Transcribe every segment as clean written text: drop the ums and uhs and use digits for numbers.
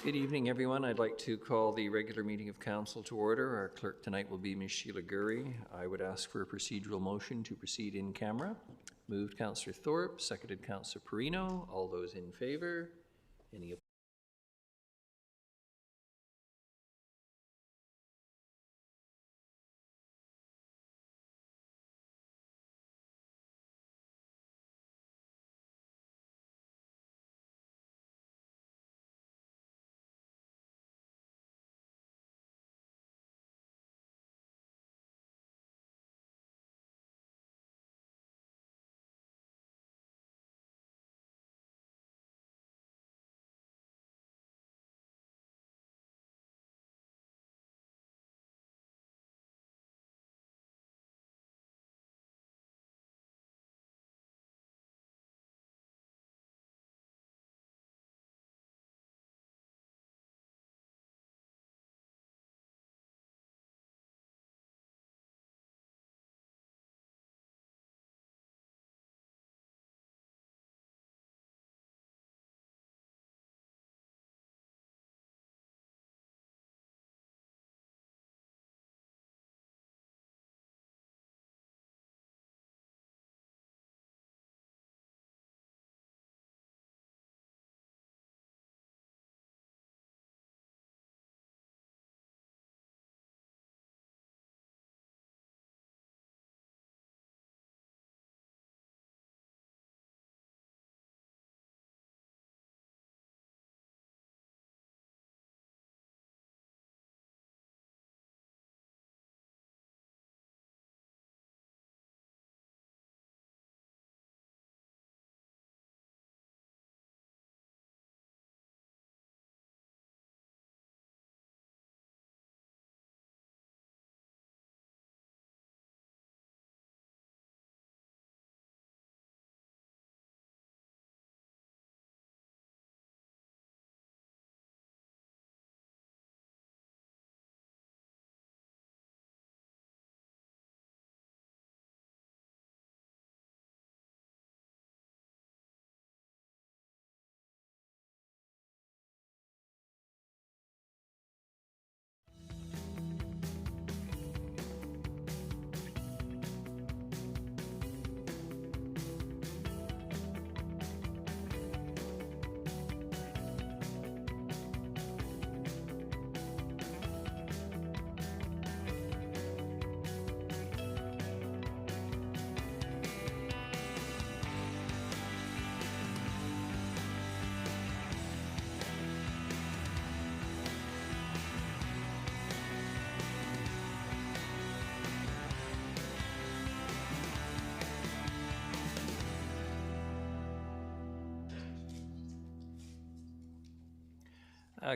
Good evening, everyone. I'd like to call the regular meeting of council to order. Our clerk tonight will be Ms. Sheila Gurry. I would ask for a procedural motion to proceed in camera. Moved Councillor Thorpe, seconded Councillor Perino. All those in favor? Any opposed?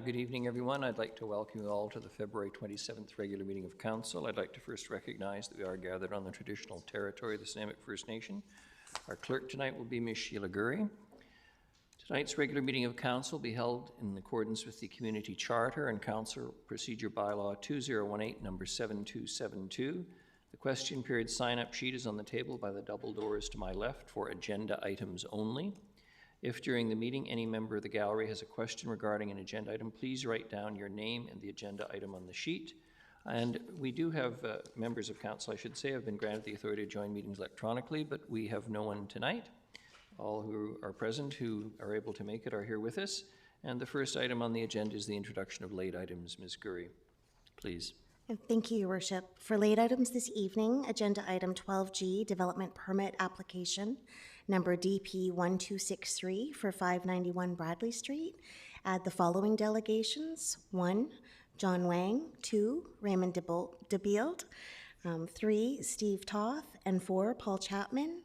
Good evening, everyone. I'd like to welcome you all to the February 27th regular meeting of Council. I'd like to first recognize that we are gathered on the traditional territory of the Snuneymuxw First Nation. Our clerk tonight will be Ms. Sheila Gurry. Tonight's regular meeting of Council will be held in accordance with the Community Charter and Council Procedure Bylaw 2018, number 7272. The question period sign-up sheet is on the table by the double doors to my left for agenda items only. If during the meeting any member of the gallery has a question regarding an agenda item, please write down your name and the agenda item on the sheet. And we do have members of council, I should say, have been granted the authority to join meetings electronically, but we have no one tonight. All who are present who are able to make it are here with us. And the first item on the agenda is the introduction of late items. Ms. Gurry, please. Thank you, Your Worship. For late items this evening, agenda item 12G, development permit application, number DP 1263 for 591 Bradley Street. Add the following delegations: 1, John Wang; 2, Raymond DeBeeld; 3, Steve Toth; and 4, Paul Chapman.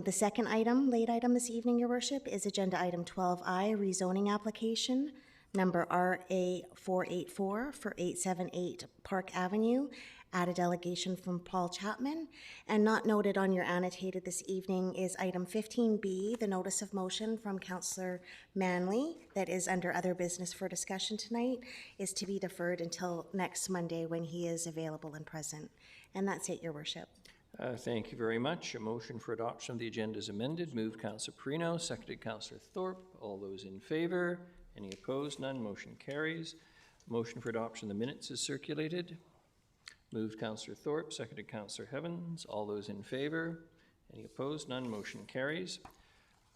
The second item, late item this evening, Your Worship, is agenda item 12I, rezoning application, number RA 484 for 878 Park Avenue. Add a delegation from Paul Chapman. And not noted on your annotated this evening is item 15B, the notice of motion from Councillor Manley that is under other business for discussion tonight, is to be deferred until next Monday when he is available and present. And that's it, Your Worship. Thank you very much. A motion for adoption of the agenda is amended. Moved Councillor Perino, seconded Councillor Thorpe. All those in favor? Any opposed? None. Motion carries. Motion for adoption of the minutes is circulated. Moved Councillor Thorpe, seconded Councillor Evans. All those in favor? Any opposed? None. Motion carries.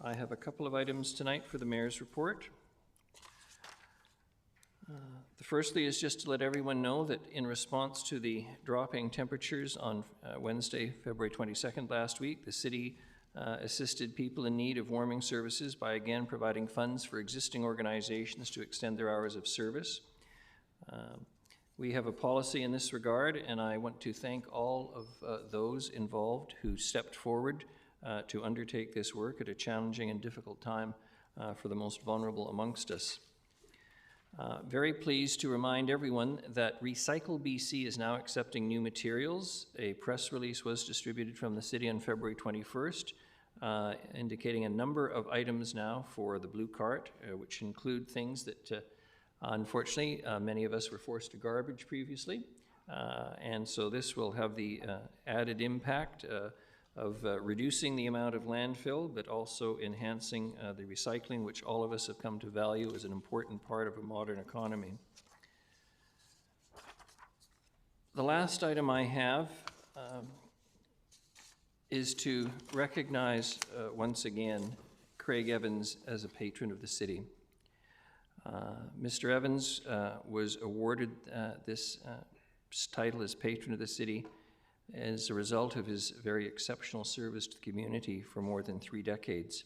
I have a couple of items tonight for the Mayor's report. The firstly is just to let everyone know that in response to the dropping temperatures on Wednesday, February 22nd last week, the city assisted people in need of warming services by again providing funds for existing organizations to extend their hours of service. We have a policy in this regard, and I want to thank all of those involved who stepped forward to undertake this work at a challenging and difficult time for the most vulnerable amongst us. Very pleased to remind everyone that Recycle BC is now accepting new materials. A press release was distributed from the city on February 21st, indicating a number of items now for the Blue Cart, which include things that unfortunately many of us were forced to garbage previously. And so this will have the added impact of reducing the amount of landfill, but also enhancing the recycling, which all of us have come to value as an important part of a modern economy. The last item I have is to recognize once again Craig Evans as a patron of the city. Mr. Evans was awarded this title as patron of the city as a result of his very exceptional service to the community for more than 3 decades.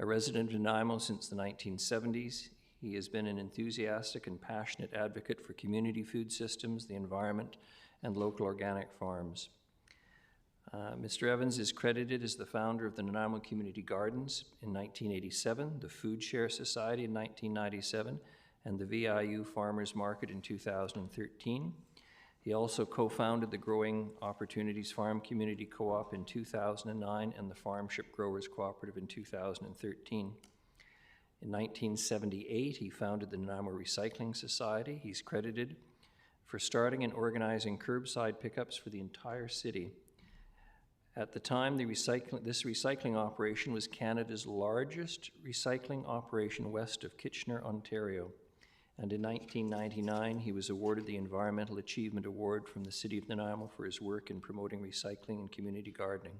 A resident of Nanaimo since the 1970s, he has been an enthusiastic and passionate advocate for community food systems, the environment, and local organic farms. Mr. Evans is credited as the founder of the Nanaimo Community Gardens in 1987, the Food Share Society in 1997, and the VIU Farmers Market in 2013. He also co-founded the Growing Opportunities Farm Community Co-op in 2009 and the Farmship Growers Cooperative in 2013. In 1978, he founded the Nanaimo Recycling Society. He's credited for starting and organizing curbside pickups for the entire city. At the time, this recycling operation was Canada's largest recycling operation west of Kitchener, Ontario. And in 1999, he was awarded the Environmental Achievement Award from the City of Nanaimo for his work in promoting recycling and community gardening.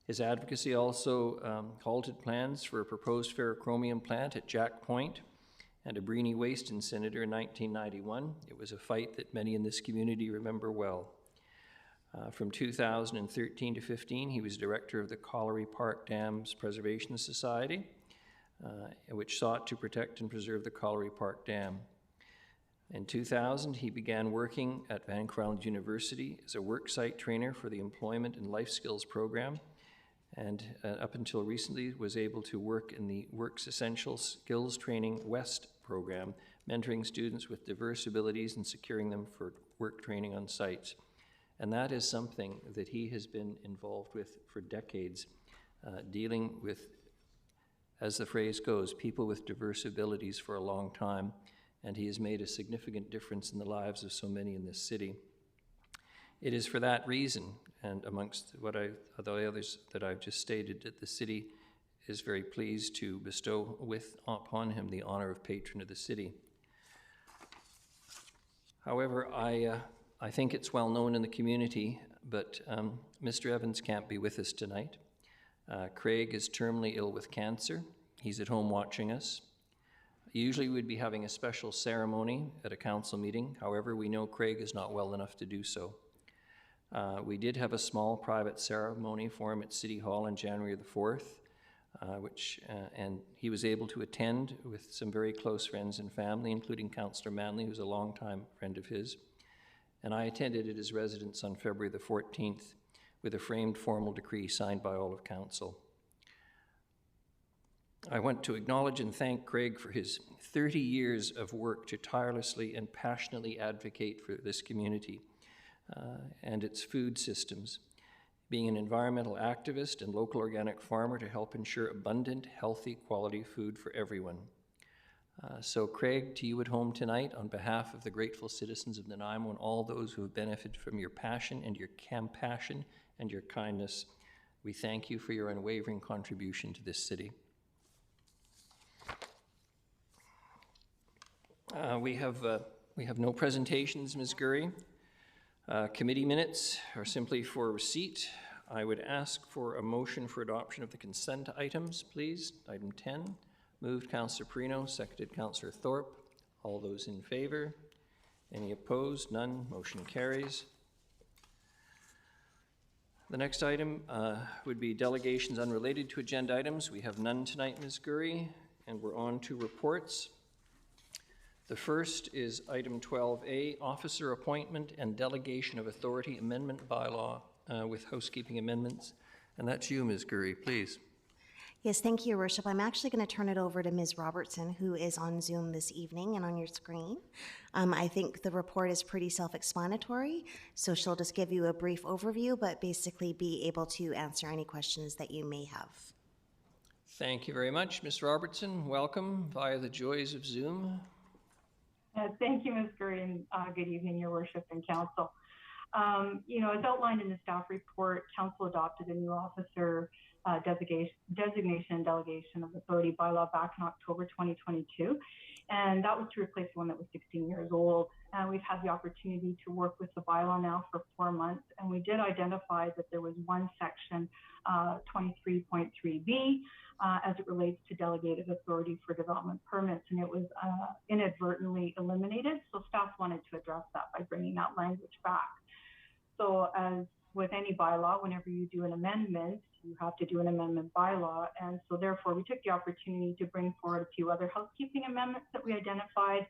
His advocacy also halted plans for a proposed ferrochromium plant at Jack Point and a Breeny waste incinerator in 1991. It was a fight that many in this community remember well. From 2013 to 15, he was director of the Colliery Park Dams Preservation Society, which sought to protect and preserve the Colliery Park Dam. In 2000, he began working at Vancouver Island University as a worksite trainer for the Employment and Life Skills program, and up until recently was able to work in the Works Essential Skills Training West program, mentoring students with diverse abilities and securing them for work training on sites. And that is something that he has been involved with for decades, dealing with, as the phrase goes, people with diverse abilities for a long time, and he has made a significant difference in the lives of so many in this city. It is for that reason, and amongst the others that I've just stated, that the city is very pleased to bestow upon him the honor of patron of the city. However, I think it's well known in the community, but Mr. Evans can't be with us tonight. Craig is terminally ill with cancer. He's at home watching us. Usually we'd be having a special ceremony at a council meeting. However, we know Craig is not well enough to do so. We did have a small private ceremony for him at City Hall on January the 4th, and he was able to attend with some very close friends and family, including Councillor Manley, who's a longtime friend of his. And I attended at his residence on February the 14th with a framed formal decree signed by all of council. I want to acknowledge and thank Craig for his 30 years of work to tirelessly and passionately advocate for this community and its food systems, being an environmental activist and local organic farmer to help ensure abundant, healthy, quality food for everyone. So Craig, to you at home tonight, on behalf of the grateful citizens of Nanaimo and all those who have benefited from your passion and your compassion and your kindness, we thank you for your unwavering contribution to this city. We have no presentations, Ms. Gurry. Committee minutes are simply for receipt. I would ask for a motion for adoption of the consent items, please. Item 10, moved Councillor Perino, seconded Councillor Thorpe. All those in favor? Any opposed? None. Motion carries. The next item would be delegations unrelated to agenda items. We have none tonight, Ms. Gurry, and we're on to reports. The first is item 12A, officer appointment and delegation of authority amendment bylaw with housekeeping amendments. And that's you, Ms. Gurry, please. Yes, thank you, Your Worship. I'm actually going to turn it over to Ms. Robertson, who is on Zoom this evening and on your screen. I think the report is pretty self-explanatory, so she'll just give you a brief overview, but basically be able to answer any questions that you may have. Thank you very much, Ms. Robertson. Welcome via the joys of Zoom. Thank you, Ms. Gurry, and good evening, Your Worship and Council. As outlined in the staff report, Council adopted a new officer designation and delegation of authority bylaw back in October 2022, and that was to replace one that was 16 years old. And we've had the opportunity to work with the bylaw now for 4 months, and we did identify that there was one section, 23.3b, as it relates to delegated authority for development permits, and it was inadvertently eliminated. So staff wanted to address that by bringing that language back. So as with any bylaw, whenever you do an amendment, you have to do an amendment bylaw. And so therefore we took the opportunity to bring forward a few other housekeeping amendments that we identified,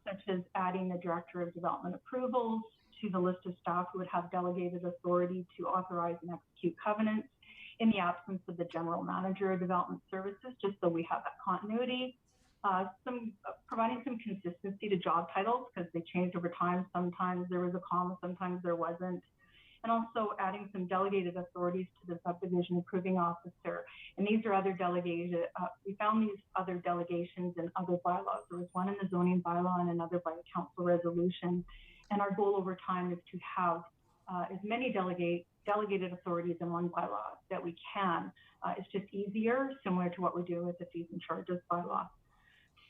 such as adding the Director of Development Approvals to the list of staff who would have delegated authority to authorize and execute covenants in the absence of the General Manager of Development Services, just so we have that continuity. Providing some consistency to job titles because they changed over time. Sometimes there was a comma, sometimes there wasn't. And also adding some delegated authorities to the subdivision approving officer. And these are other delegated, we found these other delegations in other bylaws. There was one in the zoning bylaw and another by a council resolution. And our goal over time is to have as many delegated authorities in one bylaw that we can. It's just easier, similar to what we're doing with the fees and charges bylaw.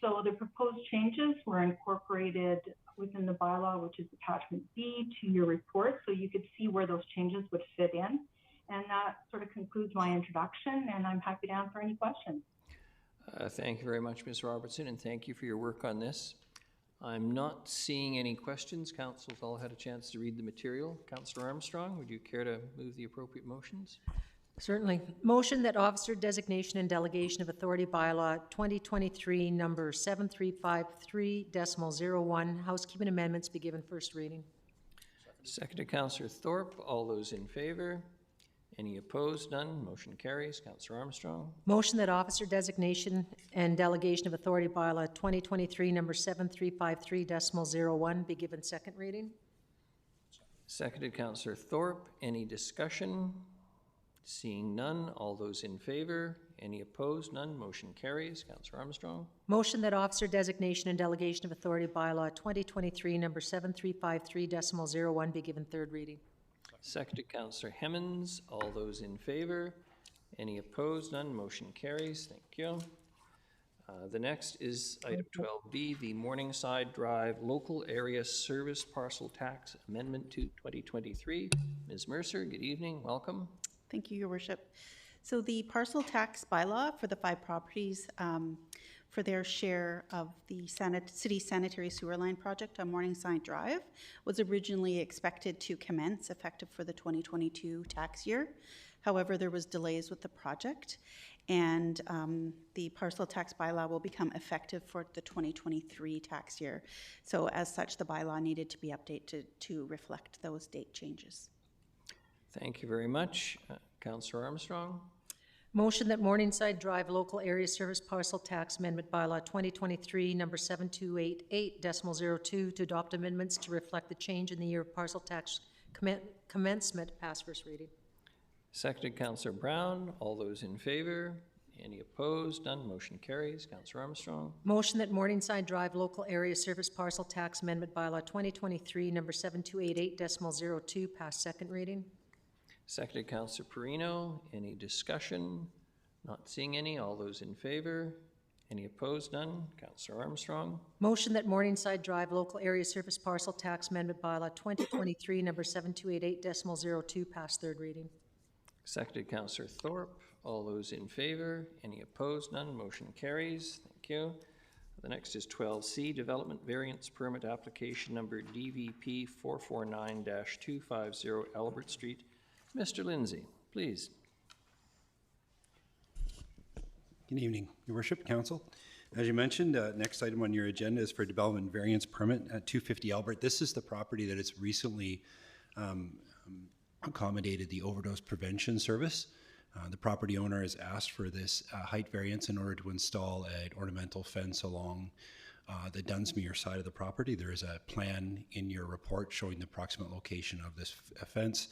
So the proposed changes were incorporated within the bylaw, which is attachment B to your report, so you could see where those changes would fit in. And that sort of concludes my introduction, and I'm happy to answer any questions. Thank you very much, Ms. Robertson, and thank you for your work on this. I'm not seeing any questions. Council's all had a chance to read the material. Councillor Armstrong, would you care to move the appropriate motions? Certainly. Motion that officer designation and delegation of authority bylaw 2023 number 7353.01 housekeeping amendments be given first reading. Seconded Councillor Thorpe. All those in favor? Any opposed? None. Motion carries. Councillor Armstrong. Motion that officer designation and delegation of authority bylaw 2023 number 7353.01 be given second reading. Seconded Councillor Thorpe. Any discussion? Seeing none, all those in favor? Any opposed? None. Motion carries. Councillor Armstrong. Motion that officer designation and delegation of authority bylaw 2023 number 7353.01 be given third reading. Seconded Councillor Hemmons. All those in favor? Any opposed? None. Motion carries. Thank you. The next is item 12B, the Morningside Drive Local Area Service Parcel Tax Amendment to 2023. Ms. Mercer, good evening. Welcome. Thank you, Your Worship. So the parcel tax bylaw for the 5 properties for their share of the city sanitary sewer line project on Morningside Drive was originally expected to commence effective for the 2022 tax year. However, there was delays with the project, and the parcel tax bylaw will become effective for the 2023 tax year. So as such, the bylaw needed to be updated to reflect those date changes. Thank you very much. Councillor Armstrong. Motion that Morningside Drive Local Area Service Parcel Tax Amendment Bylaw 2023 number 7288.02 to adopt amendments to reflect the change in the year of parcel tax commencement pass first reading. Seconded Councillor Brown. All those in favor? Any opposed? None. Motion carries. Councillor Armstrong. Motion that Morningside Drive Local Area Service Parcel Tax Amendment Bylaw 2023 number 7288.02 pass second reading. Seconded Councillor Perino. Any discussion? Not seeing any. All those in favor? Any opposed? None. Councillor Armstrong. Motion that Morningside Drive Local Area Service Parcel Tax Amendment Bylaw 2023, number 7288.02, pass third reading. Seconded, Councillor Thorpe. All those in favor? Any opposed? None. Motion carries. Thank you. The next is 12C, Development Variance Permit Application Number DVP 449-250 Albert Street. Mr. Lindsay, please. Good evening, Your Worship, Council. As you mentioned, next item on your agenda is for development variance permit at 250 Albert. This is the property that has recently accommodated the overdose prevention service. The property owner has asked for this height variance in order to install an ornamental fence along the Dunsmuir side of the property. There is a plan in your report showing the approximate location of this fence.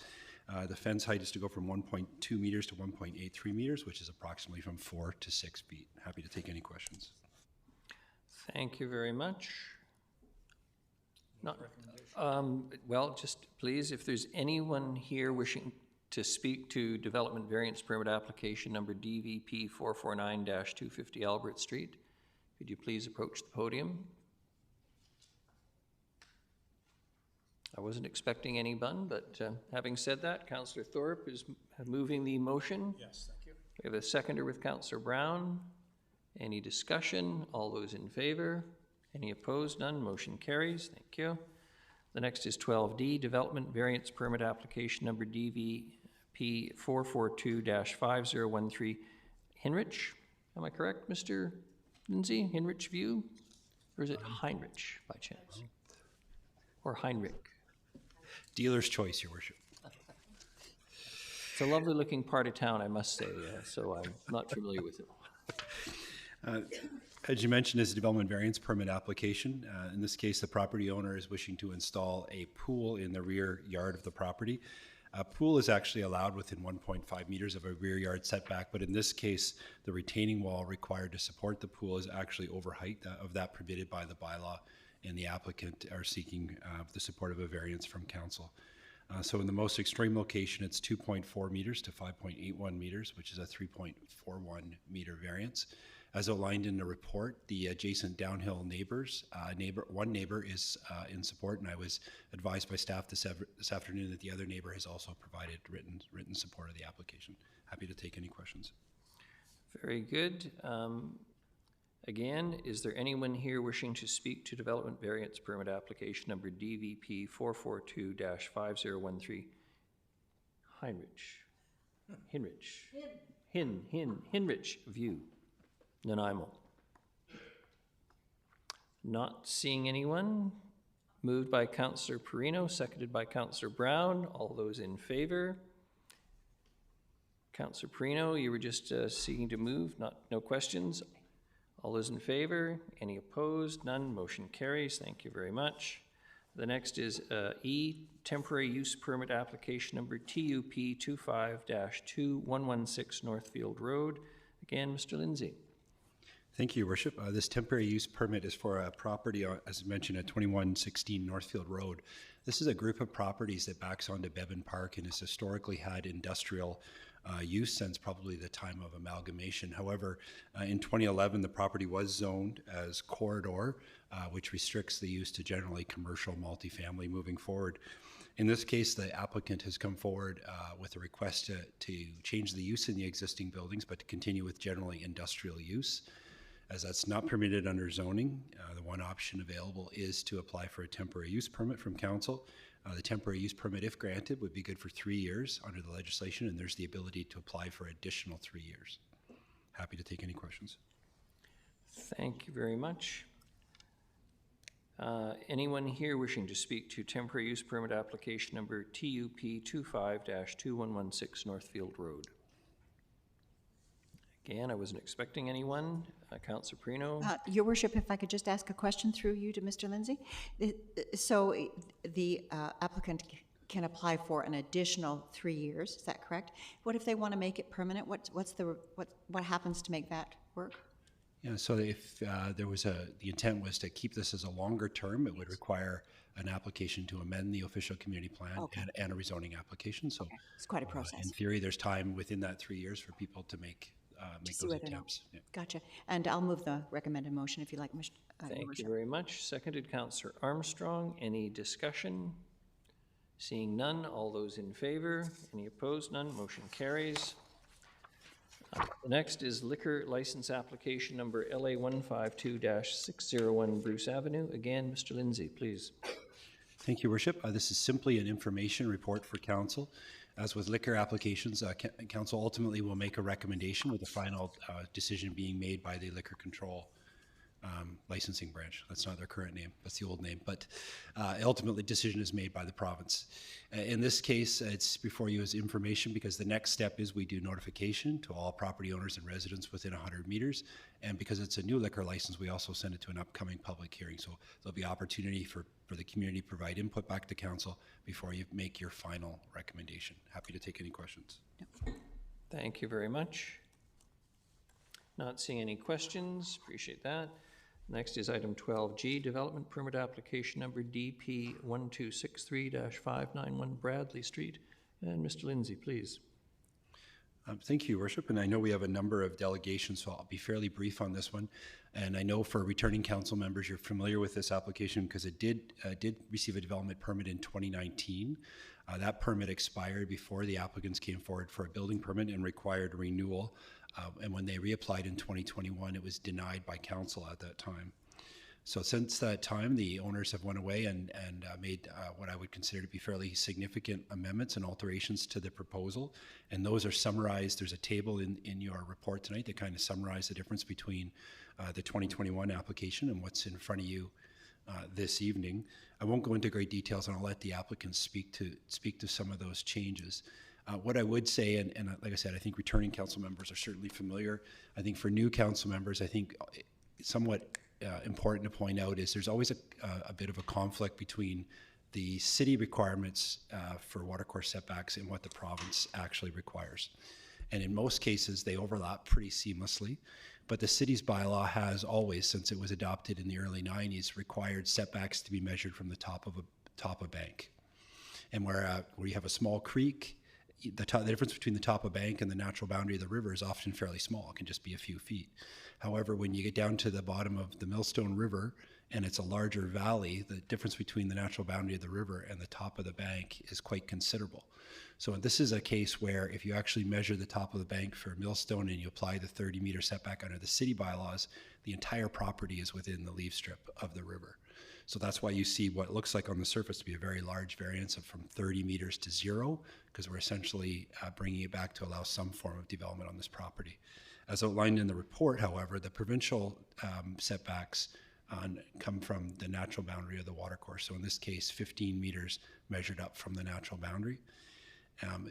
The fence height is to go from 1.2 meters to 1.83 meters, which is approximately from 4 to 6 feet. Happy to take any questions. Thank you very much. Well, just please, if there's anyone here wishing to speak to development variance permit application number DVP 449-250 Albert Street, could you please approach the podium? I wasn't expecting anyone, but having said that, Councillor Thorpe is moving the motion. Yes, thank you. We have a seconder with Councillor Brown. Any discussion? All those in favor? Any opposed? None. Motion carries. Thank you. The next is 12D, Development Variance Permit Application Number DVP 442-5013 Hinrich. Am I correct, Mr. Lindsay? Hinrich View? Or is it Heinrich by chance? Or Heinrich? Dealer's choice, Your Worship. It's a lovely looking part of town, I must say, so I'm not familiar with it. As you mentioned, is a development variance permit application. In this case, the property owner is wishing to install a pool in the rear yard of the property. A pool is actually allowed within 1.5 meters of a rear yard setback, but in this case, the retaining wall required to support the pool is actually over height of that permitted by the bylaw, and the applicant are seeking the support of a variance from council. So in the most extreme location, it's 2.4 meters to 5.81 meters, which is a 3.41 meter variance. As outlined in the report, the adjacent downhill neighbors, one neighbor is in support, and I was advised by staff this afternoon that the other neighbor has also provided written support of the application. Happy to take any questions. Very good. Again, is there anyone here wishing to speak to development variance permit application number DVP 442-5013 Hinrich View, Nanaimo? Not seeing anyone. Moved by Councillor Perino, seconded by Councillor Brown. All those in favor? Councillor Perino, you were just seeking to move, no questions. All those in favor? Any opposed? None. Motion carries. Thank you very much. The next is E, temporary use permit application number TUP 25-2116 Northfield Road. Again, Mr. Lindsay. Thank you, Your Worship. This temporary use permit is for a property, as mentioned, at 2116 Northfield Road. This is a group of properties that backs onto Bevan Park and has historically had industrial use since probably the time of amalgamation. However, in 2011, the property was zoned as corridor, which restricts the use to generally commercial multifamily moving forward. In this case, the applicant has come forward with a request to change the use in the existing buildings, but to continue with generally industrial use. As that's not permitted under zoning, the one option available is to apply for a temporary use permit from council. The temporary use permit, if granted, would be good for 3 years under the legislation, and there's the ability to apply for additional 3 years. Happy to take any questions. Thank you very much. Anyone here wishing to speak to temporary use permit application number TUP 25-2116 Northfield Road? Again, I wasn't expecting anyone. Councillor Perino. Your Worship, if I could just ask a question through you to Mr. Lindsay. So the applicant can apply for an additional 3 years, is that correct? What if they want to make it permanent? What happens to make that work? Yeah, so if there was the intent was to keep this as a longer term, it would require an application to amend the official community plan and a rezoning application. So it's quite a process. In theory, there's time within that 3 years for people to make make see those whether or not- attempts. Yeah. Gotcha. And I'll move the recommended motion if you like, Your Thank you Worship. very much. Seconded, Councillor Armstrong. Any discussion? Seeing none, all those in favor? Any opposed? None. Motion carries. The next is liquor license application number LA 152-601 Bruce Avenue. Again, Mr. Lindsay, please. Thank you, Worship. This is simply an information report for council. As with liquor applications, council ultimately will make a recommendation with the final decision being made by the Liquor Control licensing branch. That's not their current name, that's the old name, but ultimately decision is made by the province. In this case, it's before you as information because the next step is we do notification to all property owners and residents within 100 meters. And because it's a new liquor license, we also send it to an upcoming public hearing. So there'll be opportunity for the community to provide input back to council before you make your final recommendation. Happy to take any questions. Thank you very much. Not seeing any questions. Appreciate that. Next is item 12G, development permit application number DP 1263-591 Bradley Street. And Mr. Lindsay, please. Thank you, Worship. And I know we have a number of delegations, so I'll be fairly brief on this one. And I know for returning council members, you're familiar with this application because it did receive a development permit in 2019. That permit expired before the applicants came forward for a building permit and required renewal. And when they reapplied in 2021, it was denied by council at that time. So since that time, the owners have went away and made what I would consider to be fairly significant amendments and alterations to the proposal. And those are summarized. There's a table in your report tonight that kind of summarize the difference between the 2021 application and what's in front of you this evening. I won't go into great details, and I'll let the applicants speak to some of those changes. What I would say, and like I said, I think returning council members are certainly familiar. I think for new council members, I think somewhat important to point out is there's always a bit of a conflict between the city requirements for watercourse setbacks and what the province actually requires. And in most cases, they overlap pretty seamlessly. But the city's bylaw has always, since it was adopted in the early 90s, required setbacks to be measured from the top of a bank. And where you have a small creek, the difference between the top of bank and the natural boundary of the river is often fairly small. It can just be a few feet. However, when you get down to the bottom of the Millstone River and it's a larger valley, the difference between the natural boundary of the river and the top of the bank is quite considerable. So this is a case where if you actually measure the top of the bank for Millstone and you apply the 30-meter setback under the city bylaws, the entire property is within the leaf strip of the river. So that's why you see what looks like on the surface to be a very large variance of from 30 meters to 0, because we're essentially bringing it back to allow some form of development on this property. As outlined in the report, however, the provincial setbacks come from the natural boundary of the watercourse. So in this case, 15 meters measured up from the natural boundary.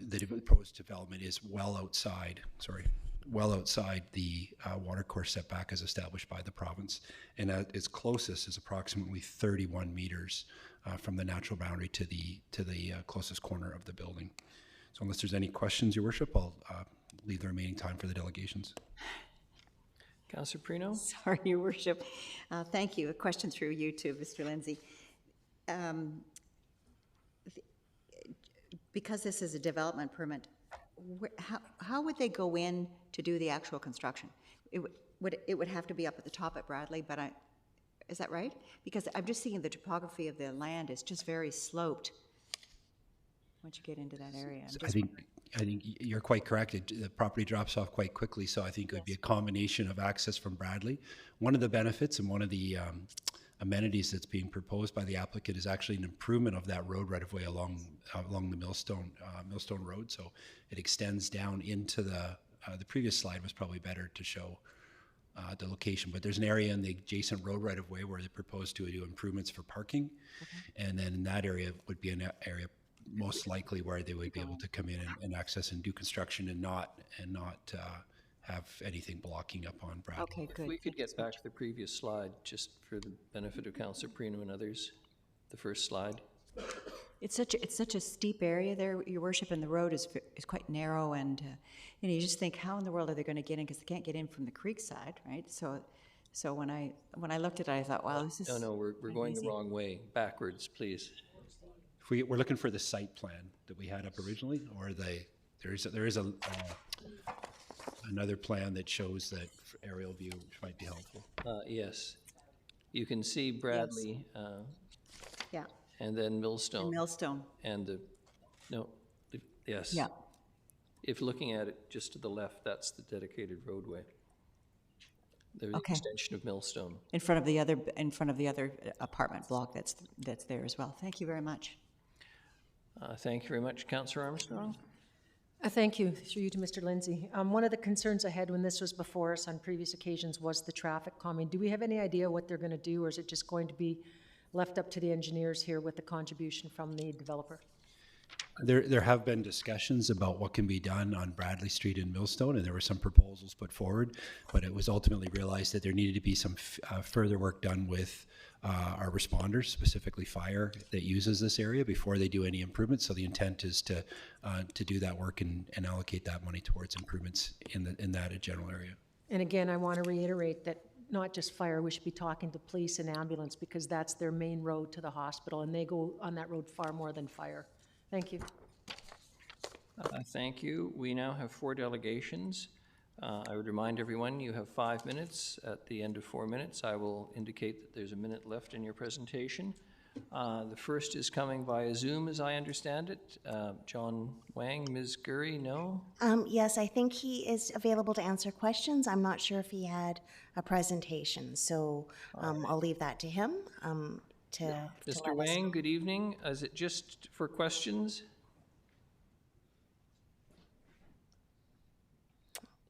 The proposed development is well outside the watercourse setback as established by the province, and at its closest is approximately 31 meters from the natural boundary to the closest corner of the building. So unless there's any questions, Your Worship, I'll leave the remaining time for the delegations. Councillor Perino? Sorry, Your Worship. Thank you. A question through you too, Mr. Lindsay. Because this is a development permit, how would they go in to do the actual construction? It would have to be up at the top at Bradley, but is that right? Because I'm just seeing the topography of the land is just very sloped once you get into that area. I think you're quite correct. The property drops off quite quickly, so I think it would be a combination of access from Bradley. One of the benefits and one of the amenities that's being proposed by the applicant is actually an improvement of that road right of way along the Millstone Road. So it extends down into the previous slide was probably better to show the location, but there's an area in the adjacent road right of way where they propose to do improvements for parking. And then in that area would be an area most likely where they would be able to come in and access and do construction and not have anything blocking up on Bradley. Okay, good. If we could get back to the previous slide, just for the benefit of Councillor Perino and others, the first slide. It's such a steep area there, Your Worship, and the road is quite narrow, and you just think, how in the world are they going to get in? Because they can't get in from the creek side, right? So when I looked at it, I thought, wow, this is No, we're going the wrong way. Backwards, please. We're looking for the site plan that we had up originally, or there is a another plan that shows that aerial view, which might be helpful. Yes. You can see Bradley, Yeah, and then Millstone. Millstone. And yes. Yeah. If looking at it just to the left, that's the dedicated roadway. There's an Okay. extension of Millstone. In front of the other apartment block that's there as well. Thank you very much. Thank you very much, Councillor Armstrong. Thank you, through you to Mr. Lindsay. One of the concerns I had when this was before us on previous occasions was the traffic calming. Do we have any idea what they're going to do, or is it just going to be left up to the engineers here with the contribution from the developer? There have been discussions about what can be done on Bradley Street in Millstone, and there were some proposals put forward, but it was ultimately realized that there needed to be some further work done with our responders, specifically fire, that uses this area before they do any improvements. So the intent is to do that work and allocate that money towards improvements in that general area. And again, I want to reiterate that not just fire, we should be talking to police and ambulance, because that's their main road to the hospital, and they go on that road far more than fire. Thank you. Thank you. We now have 4 delegations. I would remind everyone you have 5 minutes. At the end of 4 minutes, I will indicate that there's a minute left in your presentation. The first is coming via Zoom, as I understand it. John Wang, Ms. Gurry, no? Yes, I think he is available to answer questions. I'm not sure if he had a presentation, so I'll leave that to him. To Mr. let us Wang, know. good evening. Is it just for questions?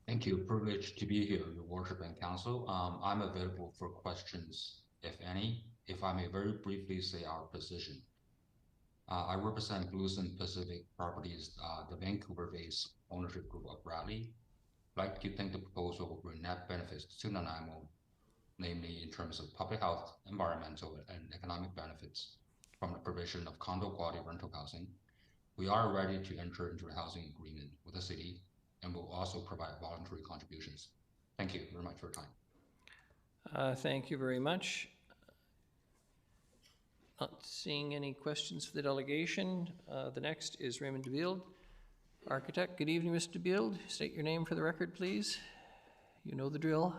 Thank you. Privileged to be here, Your Worship and Council. I'm available for questions, if any. If I may very briefly say our position. I represent Blueston Pacific Properties, the Vancouver-based ownership group of Bradley. I'd like to think the proposal will bring net benefits to Nanaimo, namely in terms of public health, environmental, and economic benefits from the provision of condo quality rental housing. We are ready to enter into a housing agreement with the city and will also provide voluntary contributions. Thank you very much for your time. Thank you very much. Not seeing any questions for the delegation. The next is Raymond DeBeeld, architect. Good evening, Mr. DeBeeld. State your name for the record, please. You know the drill.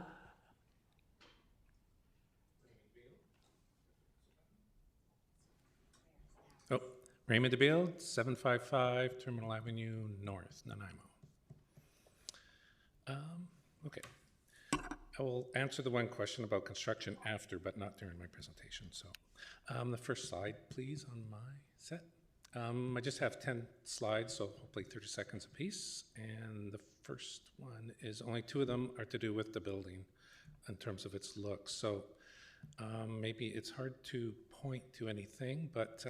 Oh, Raymond DeBeeld, 755 Terminal Avenue North, Nanaimo. Okay. I will answer the one question about construction after, but not during my presentation. So the first slide, please, on my set. I just have 10 slides, so hopefully 30 seconds apiece. And the first one is only 2 of them are to do with the building in terms of its look. So maybe it's hard to point to anything, but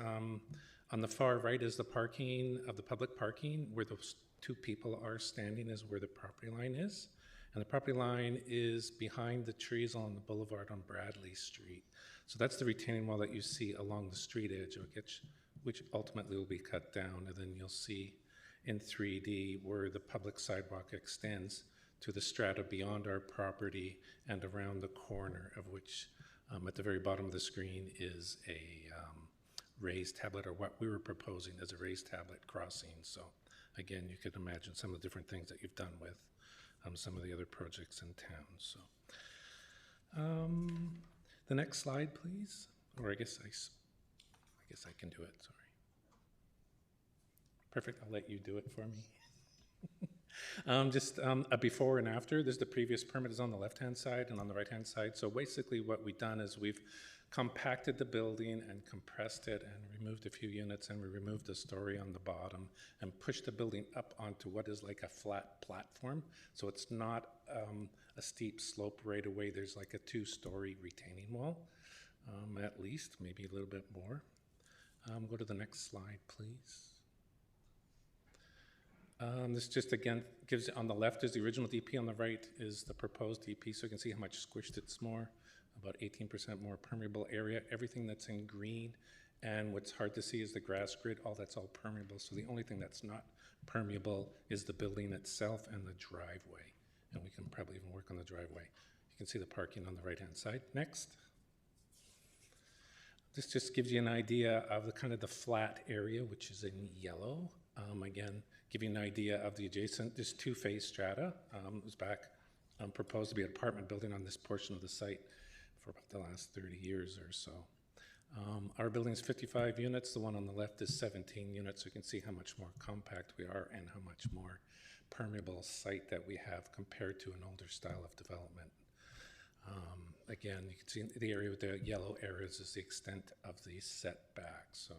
on the far right is the parking of the public parking. Where those 2 people are standing is where the property line is. And the property line is behind the trees on the boulevard on Bradley Street. So that's the retaining wall that you see along the street edge, which ultimately will be cut down. And then you'll see in 3D where the public sidewalk extends to the strata beyond our property and around the corner, of which at the very bottom of the screen is a raised tablet, or what we were proposing as a raised tablet crossing. So again, you could imagine some of the different things that you've done with some of the other projects in town. So the next slide, please. Or I guess I can do it, sorry. Perfect, I'll let you do it for me. Just a before and after. This is the previous permit is on the left-hand side and on the right-hand side. So basically what we've done is we've compacted the building and compressed it and removed a few units, and we removed the story on the bottom and pushed the building up onto what is like a flat platform. So it's not a steep slope right away. There's like a 2-story retaining wall, at least, maybe a little bit more. Go to the next slide, please. This just again gives, on the left is the original DP, on the right is the proposed DP, so you can see how much squished it's more, about 18% more permeable area. Everything that's in green, and what's hard to see is the grass grid, that's all permeable. So the only thing that's not permeable is the building itself and the driveway, and we can probably even work on the driveway. You can see the parking on the right-hand side. Next. This just gives you an idea of the kind of the flat area, which is in yellow. Again, give you an idea of the adjacent, there's two-phase strata. It was proposed to be an apartment building on this portion of the site for about the last 30 years or so. Our building is 55 units. The one on the left is 17 units. So you can see how much more compact we are and how much more permeable site that we have compared to an older style of development. Again, you can see the area with the yellow areas is the extent of the setback. So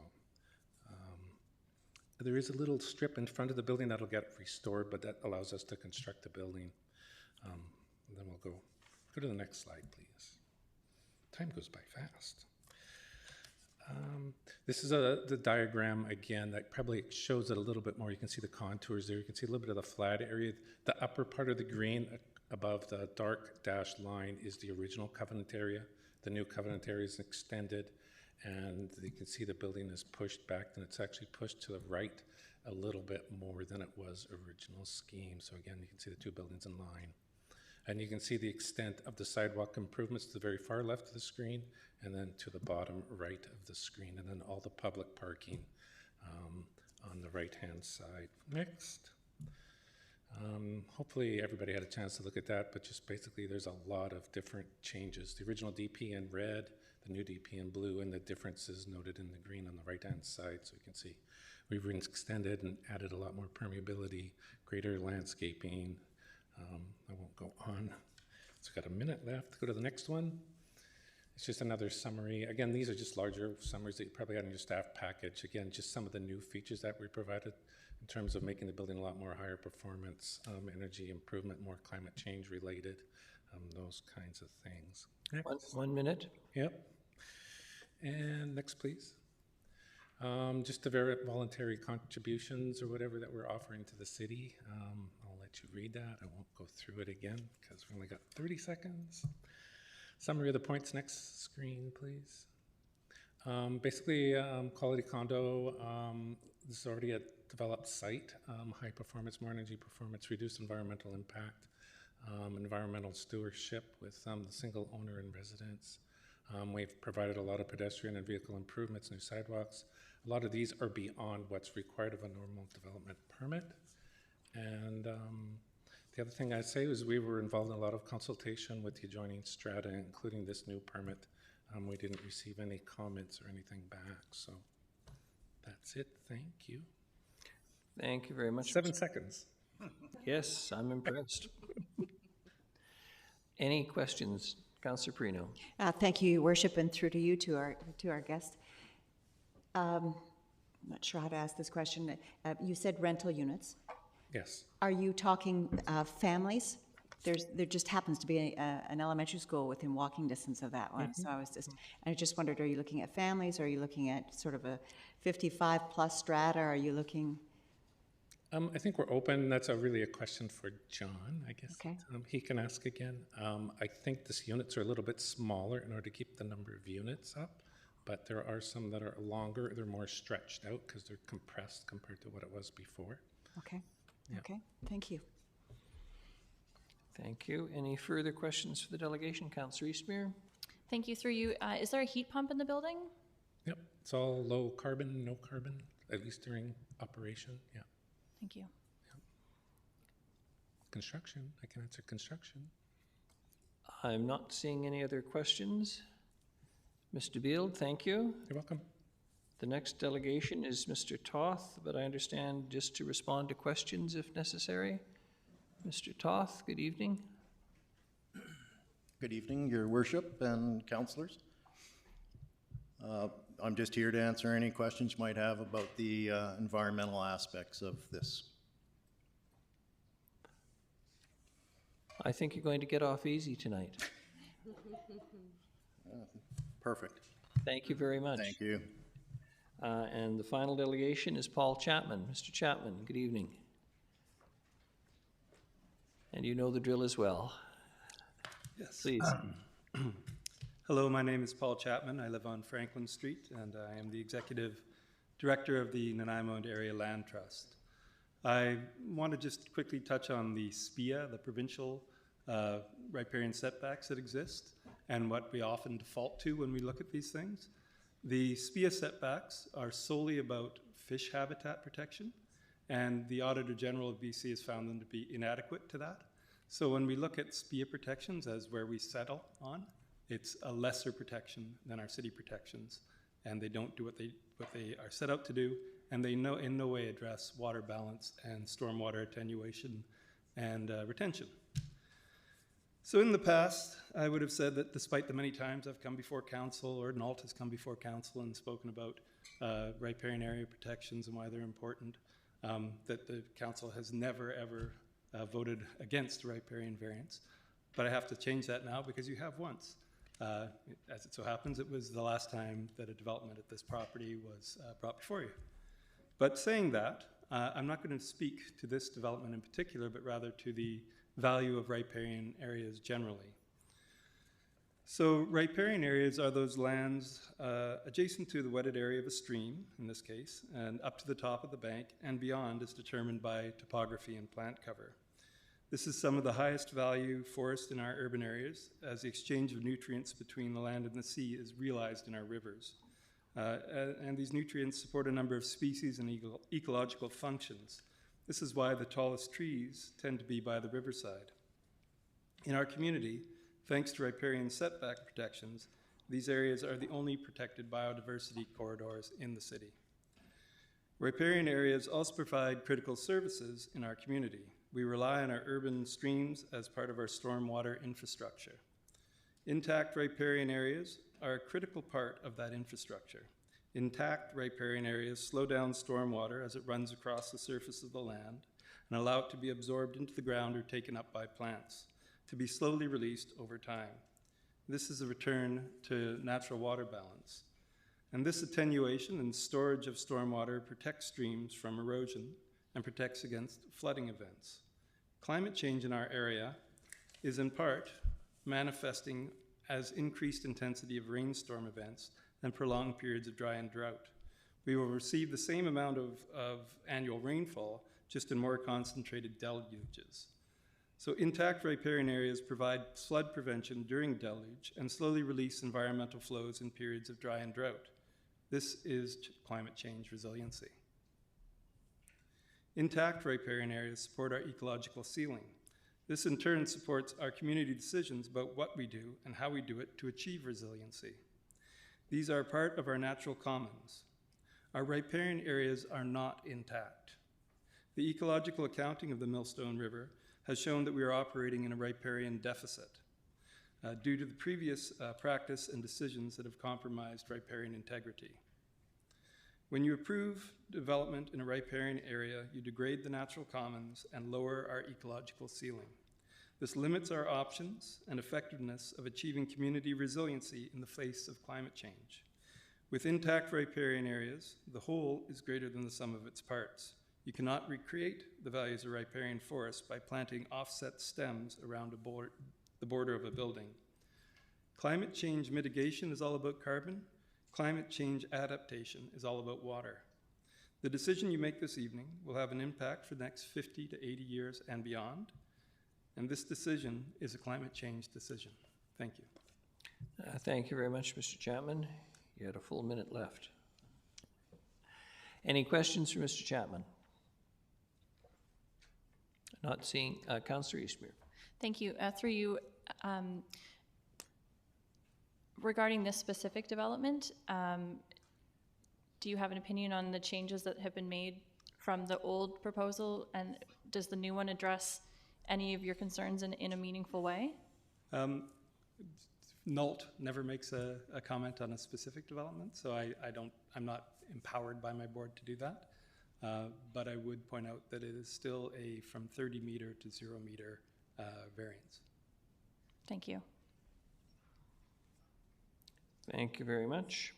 there is a little strip in front of the building that'll get restored, but that allows us to construct the building. And then we'll go to the next slide, please. Time goes by fast. This is the diagram again that probably shows it a little bit more. You can see the contours there. You can see a little bit of the flat area. The upper part of the green above the dark dashed line is the original covenant area. The new covenant area is extended, and you can see the building is pushed back, and it's actually pushed to the right a little bit more than it was original scheme. So again, you can see the two buildings in line. And you can see the extent of the sidewalk improvements to the very far left of the screen, and then to the bottom right of the screen, and then all the public parking on the right-hand side. Next. Hopefully everybody had a chance to look at that, but just basically there's a lot of different changes. The original DP in red, the new DP in blue, and the differences noted in the green on the right-hand side. So you can see we've extended and added a lot more permeability, greater landscaping. I won't go on. So we've got a minute left. Go to the next one. It's just another summary. Again, these are just larger summaries that you probably had in your staff package. Again, just some of the new features that we provided in terms of making the building a lot more higher performance, energy improvement, more climate change related, those kinds of things. Next. 1 minute. Yep. And next, please. Just the very voluntary contributions or whatever that we're offering to the city. I'll let you read that. I won't go through it again because we only got 30 seconds. Summary of the points. Next screen, please. Basically, quality condo. This is already a developed site. High performance, more energy performance, reduced environmental impact, environmental stewardship with the single owner and residence. We've provided a lot of pedestrian and vehicle improvements, new sidewalks. A lot of these are beyond what's required of a normal development permit. And the other thing I'd say is we were involved in a lot of consultation with the adjoining strata, including this new permit. We didn't receive any comments or anything back. So that's it. Thank you. Thank you very much. 7 seconds. Yes, I'm impressed. Any questions? Councillor Perino. Thank you, Your Worship, and through to you, to our guest. I'm not sure how to ask this question. You said rental units. Yes. Are you talking families? There just happens to be an elementary school within walking distance of that one. So I just wondered, are you looking at families? Or are you looking at sort of a 55 plus strata? Are you looking? I think we're open. That's really a question for John, I guess. Okay. He can ask again. I think these units are a little bit smaller in order to keep the number of units up, but there are some that are longer. They're more stretched out because they're compressed compared to what it was before. Okay. Yeah. Okay. Thank you. Thank you. Any further questions for the delegation? Councillor Eastmere. Thank you. Through you, is there a heat pump in the building? Yep. It's all low carbon, no carbon, at least during operation. Yeah. Thank you. Construction. I can answer construction. I'm not seeing any other questions. Mr. Beeld, thank you. You're welcome. The next delegation is Mr. Toth, but I understand just to respond to questions if necessary. Mr. Toth, good evening. Good evening, Your Worship and councillors. I'm just here to answer any questions you might have about the environmental aspects of this. I think you're going to get off easy tonight. Perfect. Thank you very much. Thank you. And the final delegation is Paul Chapman. Mr. Chapman, good evening. And you know the drill as well. Yes. Please. Hello, my name is Paul Chapman. I live on Franklin Street, and I am the Executive Director of the Nanaimo and Area Land Trust. I want to just quickly touch on the SPIA, the provincial riparian setbacks that exist, and what we often default to when we look at these things. The SPIA setbacks are solely about fish habitat protection, and the Auditor General of BC has found them to be inadequate to that. So when we look at SPIA protections as where we settle on, it's a lesser protection than our city protections, and they don't do what they are set out to do, and they in no way address water balance and stormwater attenuation and retention. So in the past, I would have said that despite the many times I've come before council, or NALT has come before council and spoken about riparian area protections and why they're important, that the council has never ever voted against riparian variance. But I have to change that now because you have once. As it so happens, it was the last time that a development at this property was brought before you. But saying that, I'm not going to speak to this development in particular, but rather to the value of riparian areas generally. So riparian areas are those lands adjacent to the wetted area of a stream, in this case, and up to the top of the bank and beyond is determined by topography and plant cover. This is some of the highest value forest in our urban areas, as the exchange of nutrients between the land and the sea is realized in our rivers. And these nutrients support a number of species and ecological functions. This is why the tallest trees tend to be by the riverside. In our community, thanks to riparian setback protections, these areas are the only protected biodiversity corridors in the city. Riparian areas also provide critical services in our community. We rely on our urban streams as part of our stormwater infrastructure. Intact riparian areas are a critical part of that infrastructure. Intact riparian areas slow down stormwater as it runs across the surface of the land and allow it to be absorbed into the ground or taken up by plants, to be slowly released over time. This is a return to natural water balance. And this attenuation and storage of stormwater protects streams from erosion and protects against flooding events. Climate change in our area is in part manifesting as increased intensity of rainstorm events and prolonged periods of dry and drought. We will receive the same amount of annual rainfall, just in more concentrated deluges. So intact riparian areas provide flood prevention during deluge and slowly release environmental flows in periods of dry and drought. This is climate change resiliency. Intact riparian areas support our ecological ceiling. This in turn supports our community decisions about what we do and how we do it to achieve resiliency. These are part of our natural commons. Our riparian areas are not intact. The ecological accounting of the Millstone River has shown that we are operating in a riparian deficit due to the previous practice and decisions that have compromised riparian integrity. When you approve development in a riparian area, you degrade the natural commons and lower our ecological ceiling. This limits our options and effectiveness of achieving community resiliency in the face of climate change. With intact riparian areas, the whole is greater than the sum of its parts. You cannot recreate the values of riparian forests by planting offset stems around the border of a building. Climate change mitigation is all about carbon. Climate change adaptation is all about water. The decision you make this evening will have an impact for the next 50 to 80 years and beyond. And this decision is a climate change decision. Thank you. Thank you very much, Mr. Chapman. You had a full minute left. Any questions for Mr. Chapman? Not seeing Councillor Eastmere. Thank you. Through you, regarding this specific development, do you have an opinion on the changes that have been made from the old proposal, and does the new one address any of your concerns in a meaningful way? NALT never makes a comment on a specific development, so I'm not empowered by my board to do that. But I would point out that it is still a from 30 meter to 0 meter variance. Thank you. Thank you very much.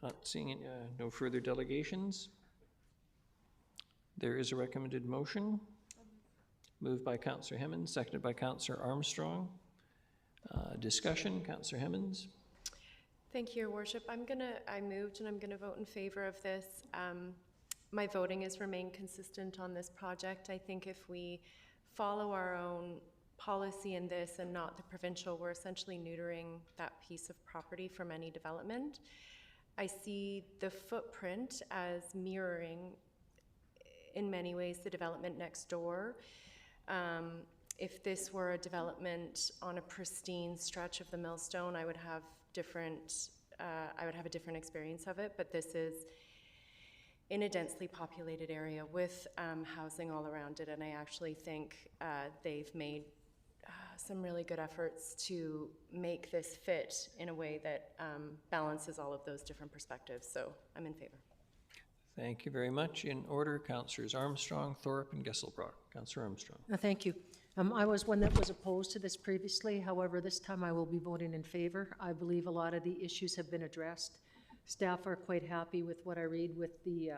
Not seeing any, no further delegations. There is a recommended motion. Moved by Councillor Hemmens, seconded by Councillor Armstrong. Discussion, Councillor Hemmens. Thank you, Your Worship. I moved and I'm going to vote in favor of this. My voting has remained consistent on this project. I think if we follow our own policy in this and not the provincial, we're essentially neutering that piece of property from any development. I see the footprint as mirroring in many ways the development next door. If this were a development on a pristine stretch of the Millstone, I would have a different experience of it, but this is in a densely populated area with housing all around it, and I actually think they've made some really good efforts to make this fit in a way that balances all of those different perspectives, so I'm in favor. Thank you very much. In order, Councillors Armstrong, Thorpe, and Gesselbrock. Councillor Armstrong. Thank you. I was one that was opposed to this previously. However, this time I will be voting in favor. I believe a lot of the issues have been addressed. Staff are quite happy with what I read with the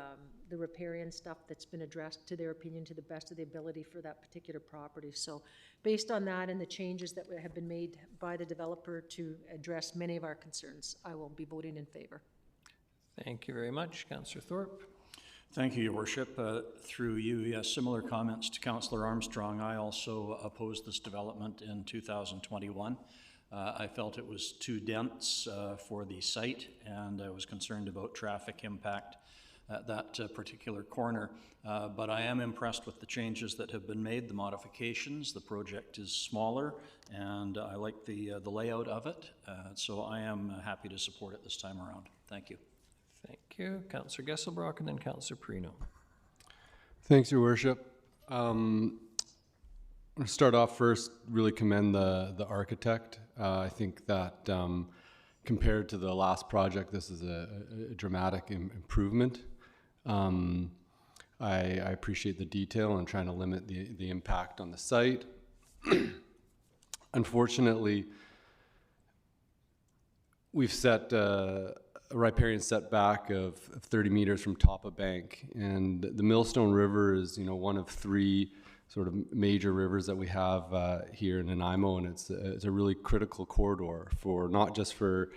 riparian stuff that's been addressed to their opinion to the best of the ability for that particular property. So based on that and the changes that have been made by the developer to address many of our concerns, I will be voting in favor. Thank you very much. Councillor Thorpe. Thank you, Your Worship. Through you, yes, similar comments to Councillor Armstrong. I also opposed this development in 2021. I felt it was too dense for the site, and I was concerned about traffic impact at that particular corner. But I am impressed with the changes that have been made, the modifications. The project is smaller, and I like the layout of it. So I am happy to support it this time around. Thank you. Thank you. Councillor Gesselbrock and then Councillor Perino. Thanks, Your Worship. I'm going to start off first, really commend the architect. I think that compared to the last project, this is a dramatic improvement. I appreciate the detail and trying to limit the impact on the site. Unfortunately, we've set a riparian setback of 30 meters from top of bank, and the Millstone River is, one of three sort of major rivers that we have here in Nanaimo, and it's a really critical corridor for not just for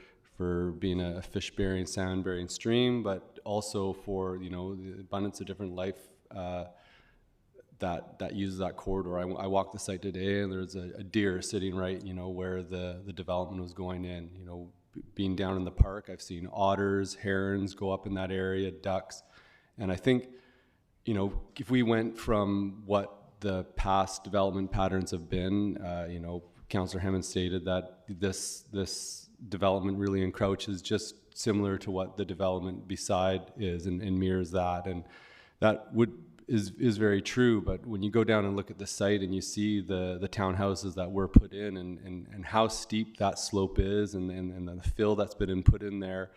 being a fish-bearing, salmon-bearing stream, but also for the abundance of different life that uses that corridor. I walked the site today, and there's a deer sitting right, where the development was going in. Being down in the park, I've seen otters, herons go up in that area, ducks, and I think, if we went from what the past development patterns have been, Councillor Hammond stated that this development really encroaches just similar to what the development beside is and mirrors that, and that is very true. But when you go down and look at the site and you see the townhouses that were put in and how steep that slope is and the fill that's been put in there,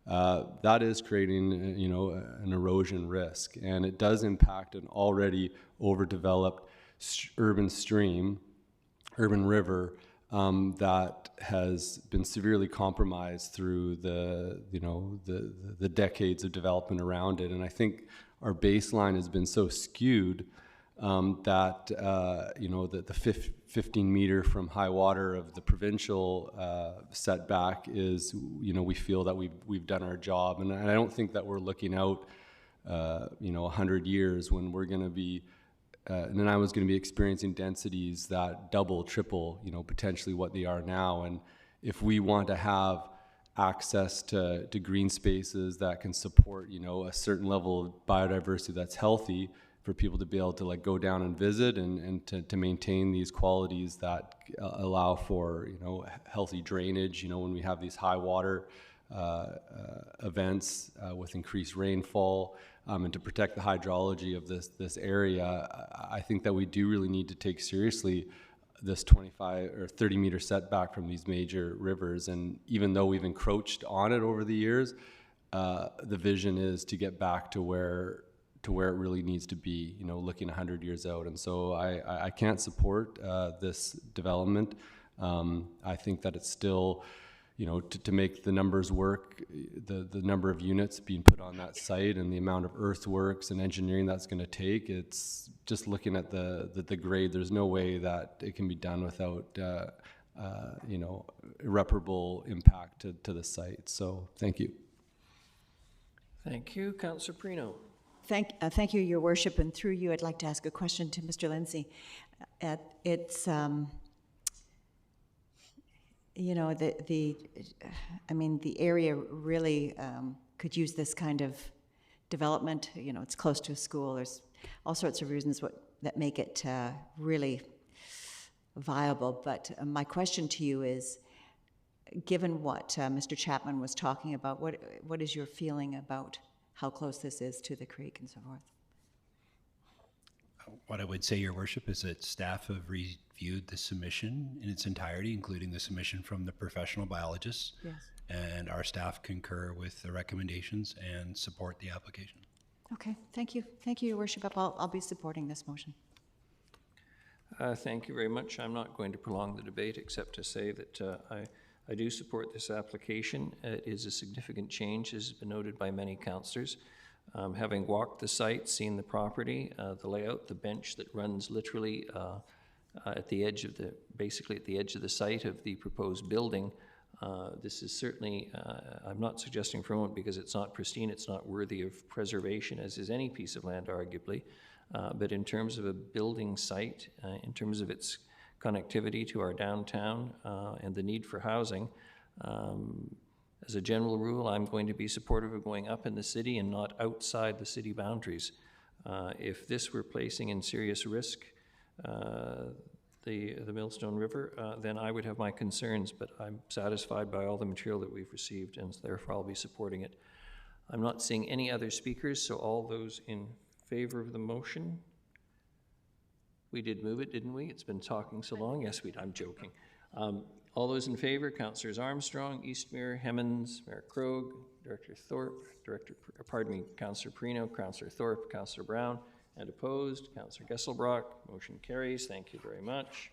that is creating an erosion risk, and it does impact an already overdeveloped urban river that has been severely compromised through the decades of development around it. And I think our baseline has been so skewed that the 15 meter from high water of the provincial setback is, we feel that we've done our job, and I don't think that we're looking out 100 years when we're going to be Nanaimo's going to be experiencing densities that double, triple, potentially what they are now. And if we want to have access to green spaces that can support, a certain level of biodiversity that's healthy for people to be able to go down and visit and to maintain these qualities that allow for, healthy drainage, when we have these high water events with increased rainfall, and to protect the hydrology of this area, I think that we do really need to take seriously this 25 or 30 meter setback from these major rivers. And even though we've encroached on it over the years, the vision is to get back to where it really needs to be, looking 100 years out. And so I can't support this development. I think that it's still, to make the numbers work, the number of units being put on that site and the amount of earthworks and engineering that's going to take, it's just looking at the grade. There's no way that it can be done without, irreparable impact to the site. So thank you. Thank you. Councillor Perino. Thank you, Your Worship, and through you, I'd like to ask a question to Mr. Lindsay. The area really could use this kind of development. It's close to a school. There's all sorts of reasons that make it really viable. But my question to you is, given what Mr. Chapman was talking about, what is your feeling about how close this is to the creek and so forth? What I would say, Your Worship, is that staff have reviewed the submission in its entirety, including the submission from the professional biologists. Yes. And our staff concur with the recommendations and support the application. Okay, thank you. Thank you, Your Worship. I'll be supporting this motion. Thank you very much. I'm not going to prolong the debate except to say that I do support this application. It is a significant change, as has been noted by many councillors. Having walked the site, seen the property, the layout, the bench that runs literally at the edge of basically at the edge of the site of the proposed building, this is certainly, I'm not suggesting for a moment because it's not pristine, it's not worthy of preservation, as is any piece of land arguably, but in terms of a building site, in terms of its connectivity to our downtown and the need for housing, as a general rule, I'm going to be supportive of going up in the city and not outside the city boundaries. If this were placing in serious risk the Millstone River, then I would have my concerns, but I'm satisfied by all the material that we've received, and therefore I'll be supporting it. I'm not seeing any other speakers, so all those in favor of the motion? We did move it, didn't we? It's been talking so long. Yes, I'm joking. All those in favor, Councillors Armstrong, Eastmere, Hemmons, Mayor Krogh, Director Thorpe, Councillor Perino, Councillor Thorpe, Councillor Brown, and opposed, Councillor Gesselbrock. Motion carries. Thank you very much.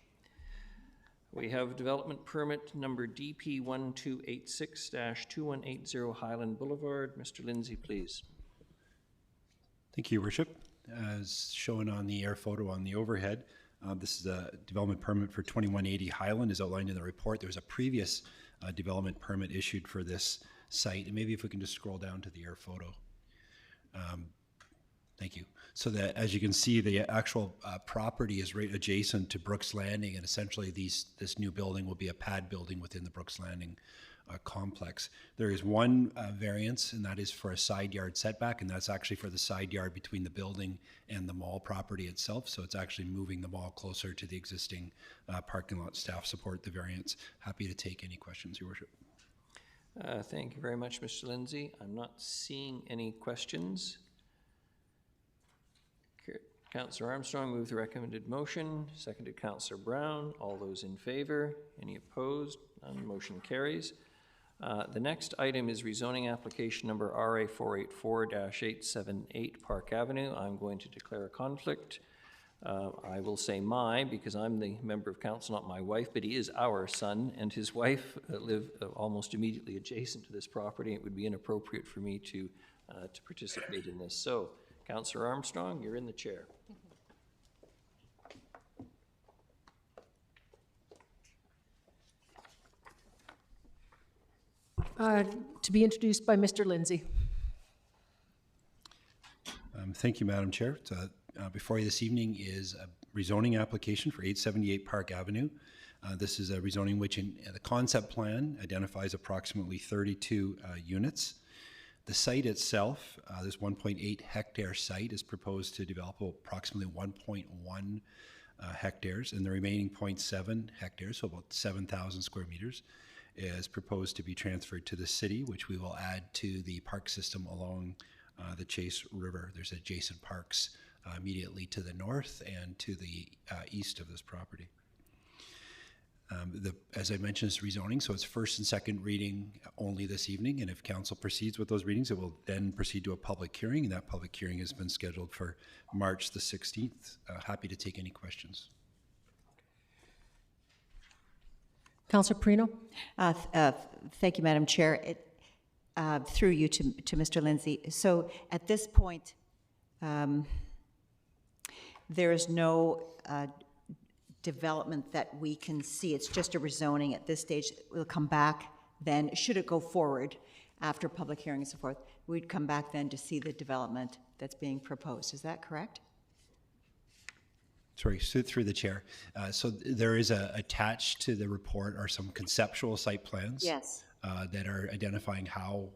We have development permit number DP 1286-2180 Highland Boulevard. Mr. Lindsay, please. Thank you, Your Worship. As shown on the air photo on the overhead, this is a development permit for 2180 Highland, as outlined in the report. There was a previous development permit issued for this site, and maybe if we can just scroll down to the air photo. Thank you. So that, as you can see, the actual property is right adjacent to Brooks Landing, and essentially this new building will be a pad building within the Brooks Landing complex. There is one variance, and that is for a side yard setback, and that's actually for the side yard between the building and the mall property itself. So it's actually moving the mall closer to the existing parking lot. Staff support the variance. Happy to take any questions, Your Worship. Thank you very much, Mr. Lindsay. I'm not seeing any questions. Councillor Armstrong moved the recommended motion, seconded Councillor Brown. All those in favor? Any opposed? None. Motion carries. The next item is rezoning application number RA 484-878 Park Avenue. I'm going to declare a conflict. I will say because I'm the member of council, not my wife, but he is our son, and his wife live almost immediately adjacent to this property. It would be inappropriate for me to participate in this. So, Councillor Armstrong, you're in the chair. To be introduced by Mr. Lindsay. Thank you, Madam Chair. Before you this evening is a rezoning application for 878 Park Avenue. This is a rezoning which in the concept plan identifies approximately 32 units. The site itself, this 1.8 hectare site, is proposed to develop approximately 1.1 hectares, and the remaining 0.7 hectares, so about 7,000 square meters, is proposed to be transferred to the city, which we will add to the park system along the Chase River. There's adjacent parks immediately to the north and to the east of this property. As I mentioned, it's rezoning, so it's first and second reading only this evening, and if council proceeds with those readings, it will then proceed to a public hearing, and that public hearing has been scheduled for March the 16th. Happy to take any questions. Councillor Perino. Thank you, Madam Chair. Through you to Mr. Lindsay. So at this point, there is no development that we can see. It's just a rezoning at this stage. We'll come back then, should it go forward after public hearing and so forth, we'd come back then to see the development that's being proposed. Is that correct? Sorry, through the chair. So there is attached to the report are some conceptual site plans. Yes. that are identifying how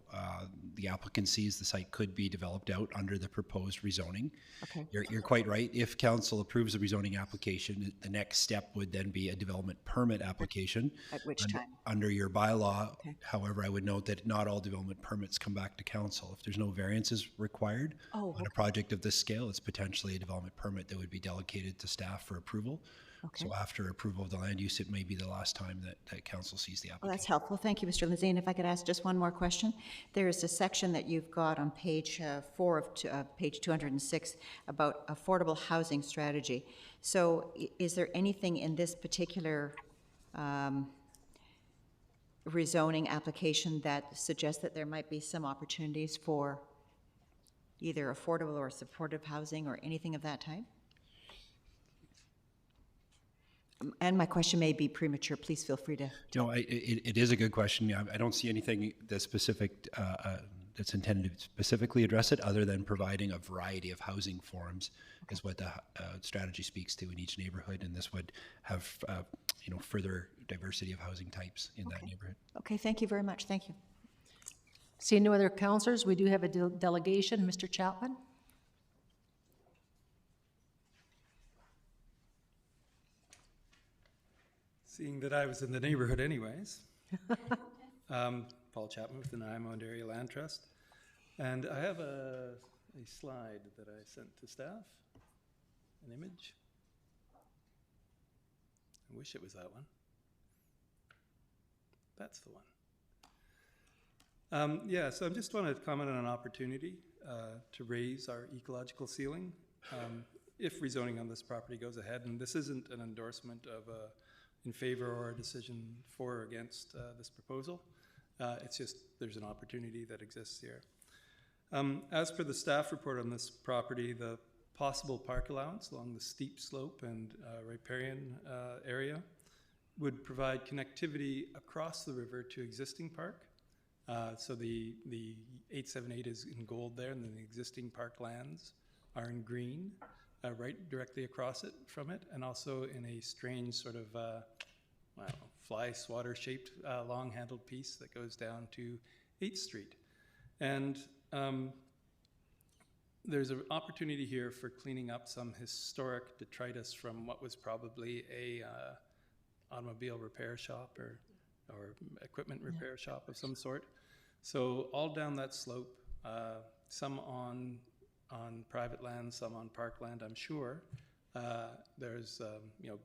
the applicant sees the site could be developed out under the proposed rezoning. Okay. You're quite right. If council approves the rezoning application, the next step would then be a development permit application. At which under, time? Under your bylaw. Okay. However, I would note that not all development permits come back to council. If there's no variances required on a project of this scale, it's potentially a development permit that would be delegated to staff for approval. Okay. So after approval of the land use, it may be the last time that council sees the application. Well, that's helpful. Thank you, Mr. Lindsay. And if I could ask just one more question. There's a section that you've got on page 4 of page 206 about affordable housing strategy. So is there anything in this particular rezoning application that suggests that there might be some opportunities for either affordable or supportive housing or anything of that type? And my question may be premature. Please feel free to. No, it is a good question. I don't see anything that's specific, that's intended to specifically address it, other than providing a variety of housing forms, is what the strategy speaks to in each neighborhood, and this would have, further diversity of housing types in that neighborhood. Okay, thank you very much. Thank you. Seeing no other councillors, we do have a delegation. Mr. Chapman? Seeing that I was in the neighborhood anyways. Paul Chapman with the Nanaimo Area Land Trust. And I have a slide that I sent to staff, an image. I wish it was that one. That's the one. Yeah, so I just want to comment on an opportunity to raise our ecological ceiling if rezoning on this property goes ahead. And this isn't an endorsement of in favor or a decision for or against this proposal. It's just there's an opportunity that exists here. As per the staff report on this property, the possible park allowance along the steep slope and riparian area would provide connectivity across the river to existing park. So the 878 is in gold there, and then the existing park lands are in green, right directly across it from it, and also in a strange sort of fly swatter shaped long-handled piece that goes down to 8th Street. And there's an opportunity here for cleaning up some historic detritus from what was probably a automobile repair shop or equipment repair shop of some sort. So all down that slope, some on private land, some on parkland, I'm sure. There's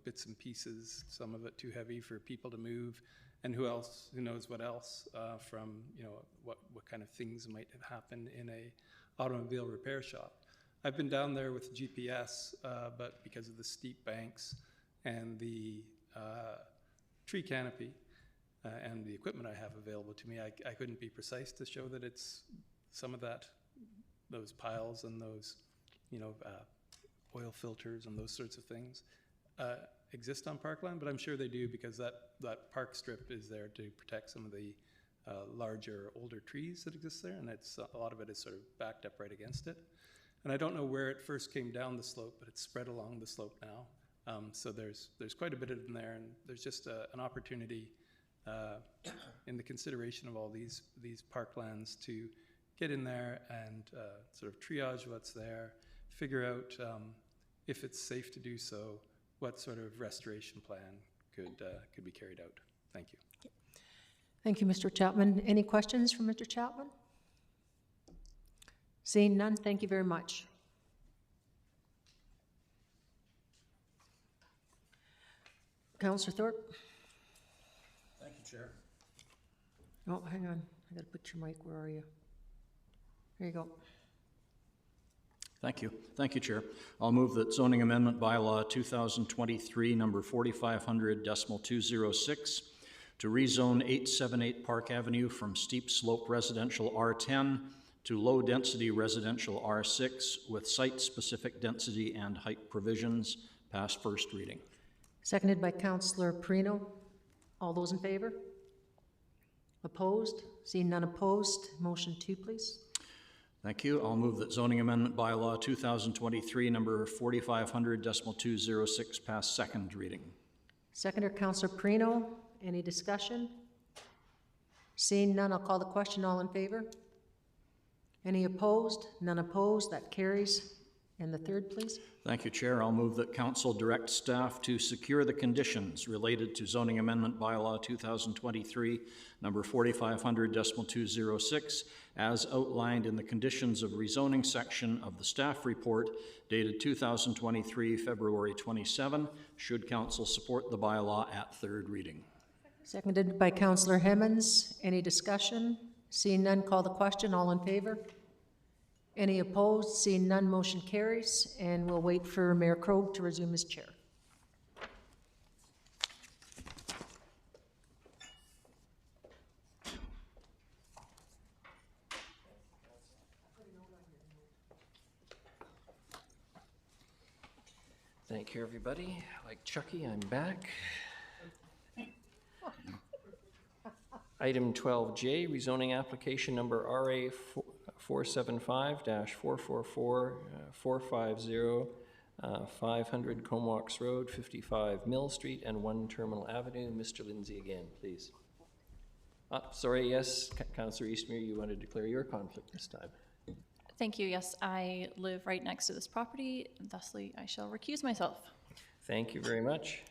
bits and pieces, some of it too heavy for people to move, and who knows what else from what kind of things might have happened in a automobile repair shop. I've been down there with GPS, but because of the steep banks and the tree canopy and the equipment I have available to me, I couldn't be precise to show that it's some of those piles and those oil filters and those sorts of things exist on parkland, but I'm sure they do, because that park strip is there to protect some of the larger, older trees that exist there, and a lot of it is sort of backed up right against it. And I don't know where it first came down the slope, but it's spread along the slope now. So there's quite a bit in there, and there's just an opportunity in the consideration of all these parklands to get in there and sort of triage what's there, figure out if it's safe to do so, what sort of restoration plan could be carried out. Thank you. Thank you, Mr. Chapman. Any questions from Mr. Chapman? Seeing none, thank you very much. Councillor Thorpe? Thank you, Chair. Oh, hang on. I gotta put your mic. Where are you? There you go. Thank you. Thank you, Chair. I'll move that zoning amendment bylaw 2023 number 4500.206 to rezone 878 Park Avenue from steep slope residential R10 to low density residential R6 with site-specific density and height provisions pass first reading. Seconded by Councillor Perino. All those in favor? Opposed? Seeing none opposed, motion 2, please. Thank you. I'll move that zoning amendment bylaw 2023 number 4500.206 pass second reading. Seconder Councillor Perino. Any discussion? Seeing none, I'll call the question. All in favor? Any opposed? None opposed. That carries. And the third, please. Thank you, Chair. I'll move that council direct staff to secure the conditions related to zoning amendment bylaw 2023, number 4500.206, as outlined in the conditions of rezoning section of the staff report dated 2023, February 27, should council support the bylaw at third reading. Seconded by Councillor Hemmens. Any discussion? Seeing none, call the question. All in favor? Any opposed? Seeing none, motion carries. And we'll wait for Mayor Krogh to resume his chair. Thank you, everybody. Like Chucky, I'm back. Item 12J, rezoning application number RA 475-444-450, 500 Comox Road, 55 Mill Street, and 1 Terminal Avenue. Mr. Lindsay again, please. Sorry, yes, Councillor Eastmere, you want to declare your conflict this time. Thank you. Yes, I live right next to this property, and thusly I shall recuse myself. Thank you very much.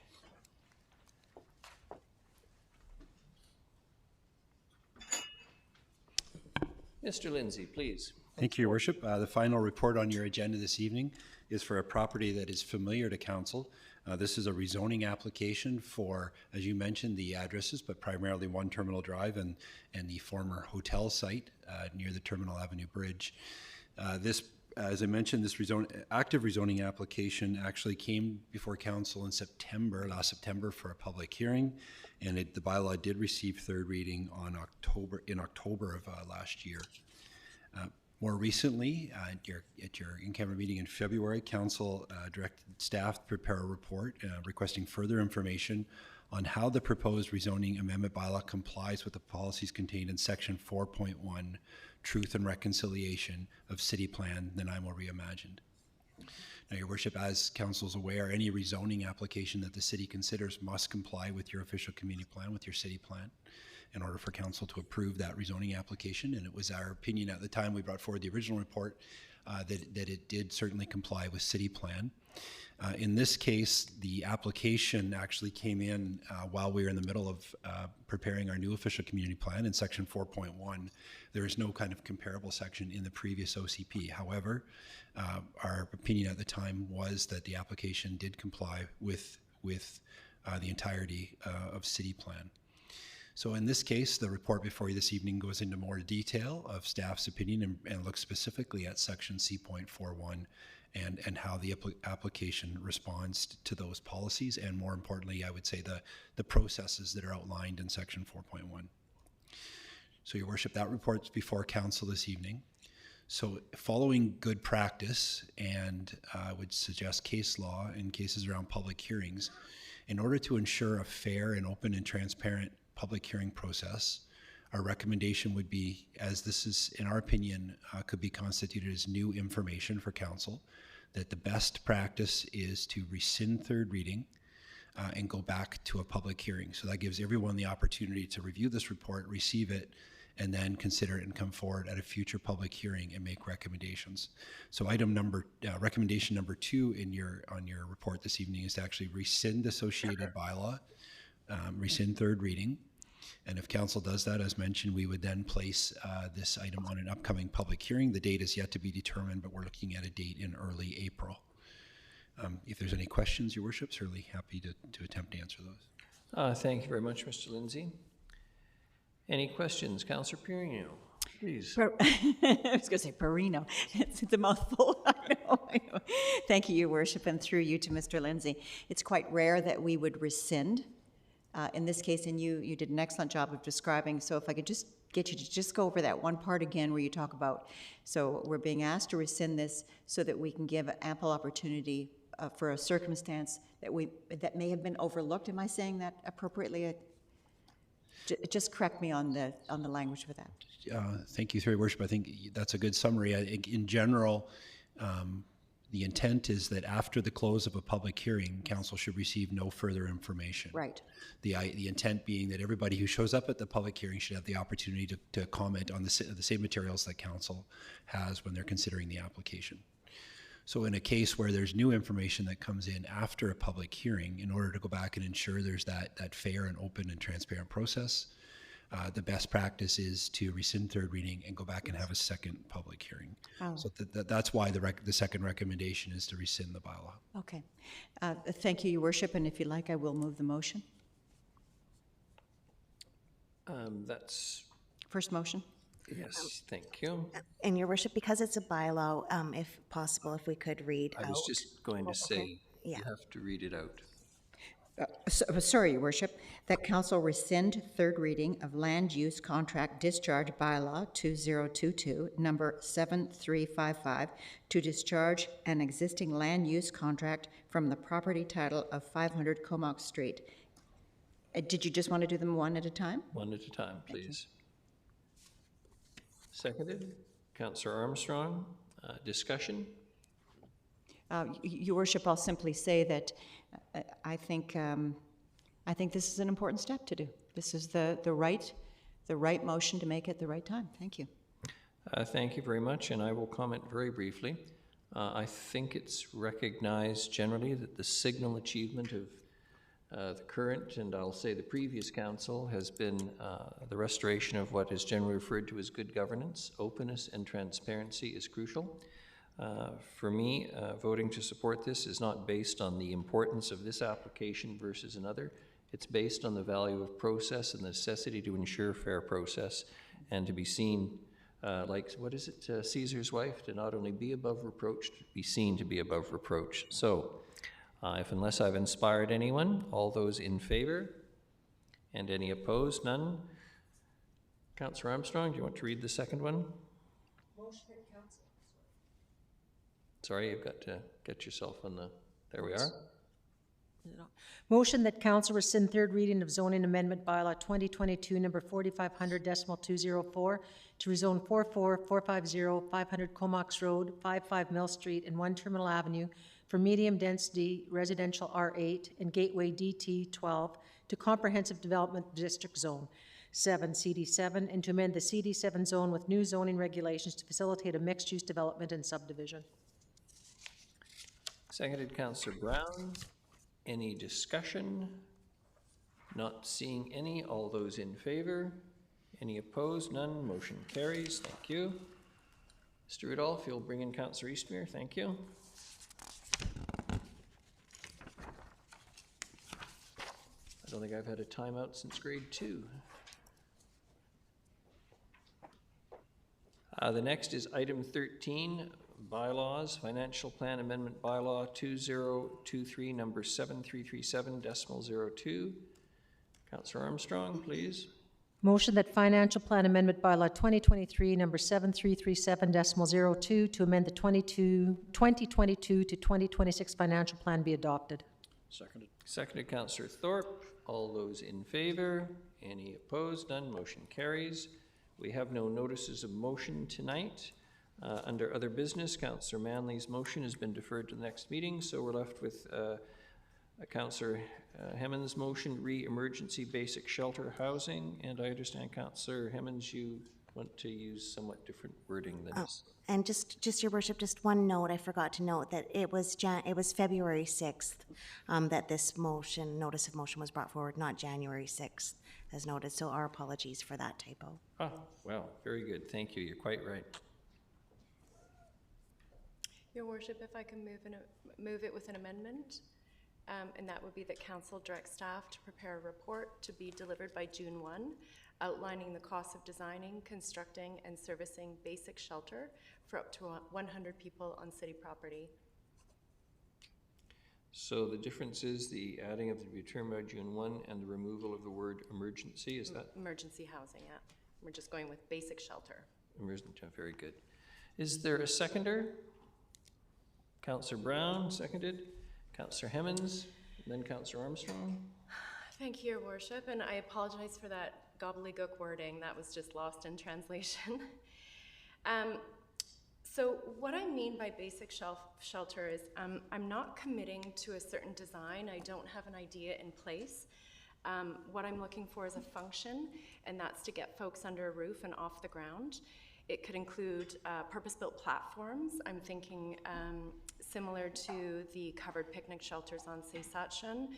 Mr. Lindsay, please. Thank you, Your Worship. The final report on your agenda this evening is for a property that is familiar to council. This is a rezoning application for, as you mentioned, the addresses, but primarily 1 Terminal Drive and the former hotel site near the Terminal Avenue Bridge. As I mentioned, this active rezoning application actually came before council in last September for a public hearing, and the bylaw did receive third reading in October of last year. More recently, at your in-camera meeting in February, council directed staff to prepare a report requesting further information on how the proposed rezoning amendment bylaw complies with the policies contained in section 4.1, Truth and Reconciliation of City Plan Nanaimo Reimagined. Now, Your Worship, as council is aware, any rezoning application that the city considers must comply with your official community plan, with your city plan, in order for council to approve that rezoning application. And it was our opinion at the time we brought forward the original report that it did certainly comply with city plan. In this case, the application actually came in while we were in the middle of preparing our new official community plan in section 4.1. There is no kind of comparable section in the previous OCP. However, our opinion at the time was that the application did comply with the entirety of city plan. So in this case, the report before you this evening goes into more detail of staff's opinion and looks specifically at section C.41 and how the application responds to those policies, and more importantly, I would say the processes that are outlined in section 4.1. So, Your Worship, that report's before council this evening. So following good practice, and I would suggest case law in cases around public hearings, in order to ensure a fair and open and transparent public hearing process, our recommendation would be, as this is, in our opinion, could be constituted as new information for council, that the best practice is to rescind third reading and go back to a public hearing. So that gives everyone the opportunity to review this report, receive it, and then consider it and come forward at a future public hearing and make recommendations. So recommendation number 2 on your report this evening is to actually rescind associated bylaw, rescind third reading. And if council does that, as mentioned, we would then place this item on an upcoming public hearing. The date is yet to be determined, but we're looking at a date in early April. If there's any questions, Your Worship, certainly happy to attempt to answer those. Thank you very much, Mr. Lindsay. Any questions? Councillor Perino, please. I was going to say Perino. It's a mouthful. I know. Thank you, Your Worship, and through you to Mr. Lindsay. It's quite rare that we would rescind. In this case, and you did an excellent job of describing, so if I could just get you to just go over that one part again where you talk about, so we're being asked to rescind this so that we can give ample opportunity for a circumstance that may have been overlooked. Am I saying that appropriately? Just correct me on the language for that. Thank you, Your Worship. I think that's a good summary. I think in general, The intent is that after the close of a public hearing, council should receive no further information. Right. The intent being that everybody who shows up at the public hearing should have the opportunity to comment on the same materials that council has when they're considering the application. So in a case where there's new information that comes in after a public hearing, in order to go back and ensure there's that fair and open and transparent process, the best practice is to rescind third reading and go back and have a second public hearing. Oh. So that's why the second recommendation is to rescind the bylaw. Okay. Thank you, Your Worship, and if you like, I will move the motion. That's, First motion. yes, thank you. And Your Worship, because it's a bylaw, if possible, if we could read I out. was just going to say, Yeah. you have to read it out. Sorry, Your Worship, that council rescind third reading of land use contract discharge bylaw 2022, number 7355, to discharge an existing land use contract from the property title of 500 Comox Street. Did you just want to do them one at a time? One at a time, please. Seconded. Councillor Armstrong. Discussion. Your Worship, I'll simply say that I think this is an important step to do. This is the right motion to make at the right time. Thank you. Thank you very much, and I will comment very briefly. I think it's recognized generally that the signal achievement of the current, and I'll say the previous council, has been the restoration of what is generally referred to as good governance. Openness and transparency is crucial. For me, voting to support this is not based on the importance of this application versus another. It's based on the value of process and the necessity to ensure fair process and to be seen like, what is it, Caesar's wife, to not only be above reproach, to be seen to be above reproach. So, unless I've inspired anyone, all those in favor? And any opposed? None? Councillor Armstrong, do you want to read the second one? Sorry, you've got to get yourself on the, there we are. Motion that council rescind third reading of zoning amendment bylaw 2022 number 4500.204 to rezone 44450 500 Comox Road, 55 Mill Street and 1 Terminal Avenue for medium density residential R8 and Gateway DT 12 to comprehensive development district zone 7 CD7 and to amend the CD7 zone with new zoning regulations to facilitate a mixed use development and subdivision. Seconded, Councillor Brown. Any discussion? Not seeing any. All those in favor? Any opposed? None. Motion carries. Thank you. Mr. Rudolph, you'll bring in Councillor Eastmere. Thank you. I don't think I've had a timeout since grade 2. The next is item 13, bylaws, financial plan amendment bylaw 2023, number 7337.02. Councillor Armstrong, please. Motion that financial plan amendment bylaw 2023 number 7337.02 to amend the 2022 to 2026 financial plan be adopted. Seconded. Seconded, Councillor Thorpe. All those in favor? Any opposed? None. Motion carries. We have no notices of motion tonight. Under other business, Councillor Manley's motion has been deferred to the next meeting, so we're left with Councillor Hemmons' motion, re-emergency basic shelter housing, and I understand, Councillor Hemmons, you want to use somewhat different wording than this. And just Your Worship, just one note, I forgot to note that it was February 6th that this motion, notice of motion was brought forward, not January 6th, as noted, so our apologies for that typo. Ah, well, very good, thank you, you're quite right. Your Worship, if I can move it with an amendment, and that would be that Council direct staff to prepare a report to be delivered by June 1, outlining the cost of designing, constructing, and servicing basic shelter for up to 100 people on city property. So the difference is the adding of the return by June 1 and the removal of the word emergency, is that? Emergency housing, yeah. We're just going with basic shelter. Emergency, very good. Is there a seconder? Councillor Brown, seconded. Councillor Hemmons, and then Councillor Armstrong. Thank you, Your Worship, and I apologize for that gobbledygook wording. That was just lost in translation. So what I mean by basic shelter is I'm not committing to a certain design. I don't have an idea in place. What I'm looking for is a function, and that's to get folks under a roof and off the ground. It could include purpose-built platforms. I'm thinking similar to the covered picnic shelters on Seisatchen,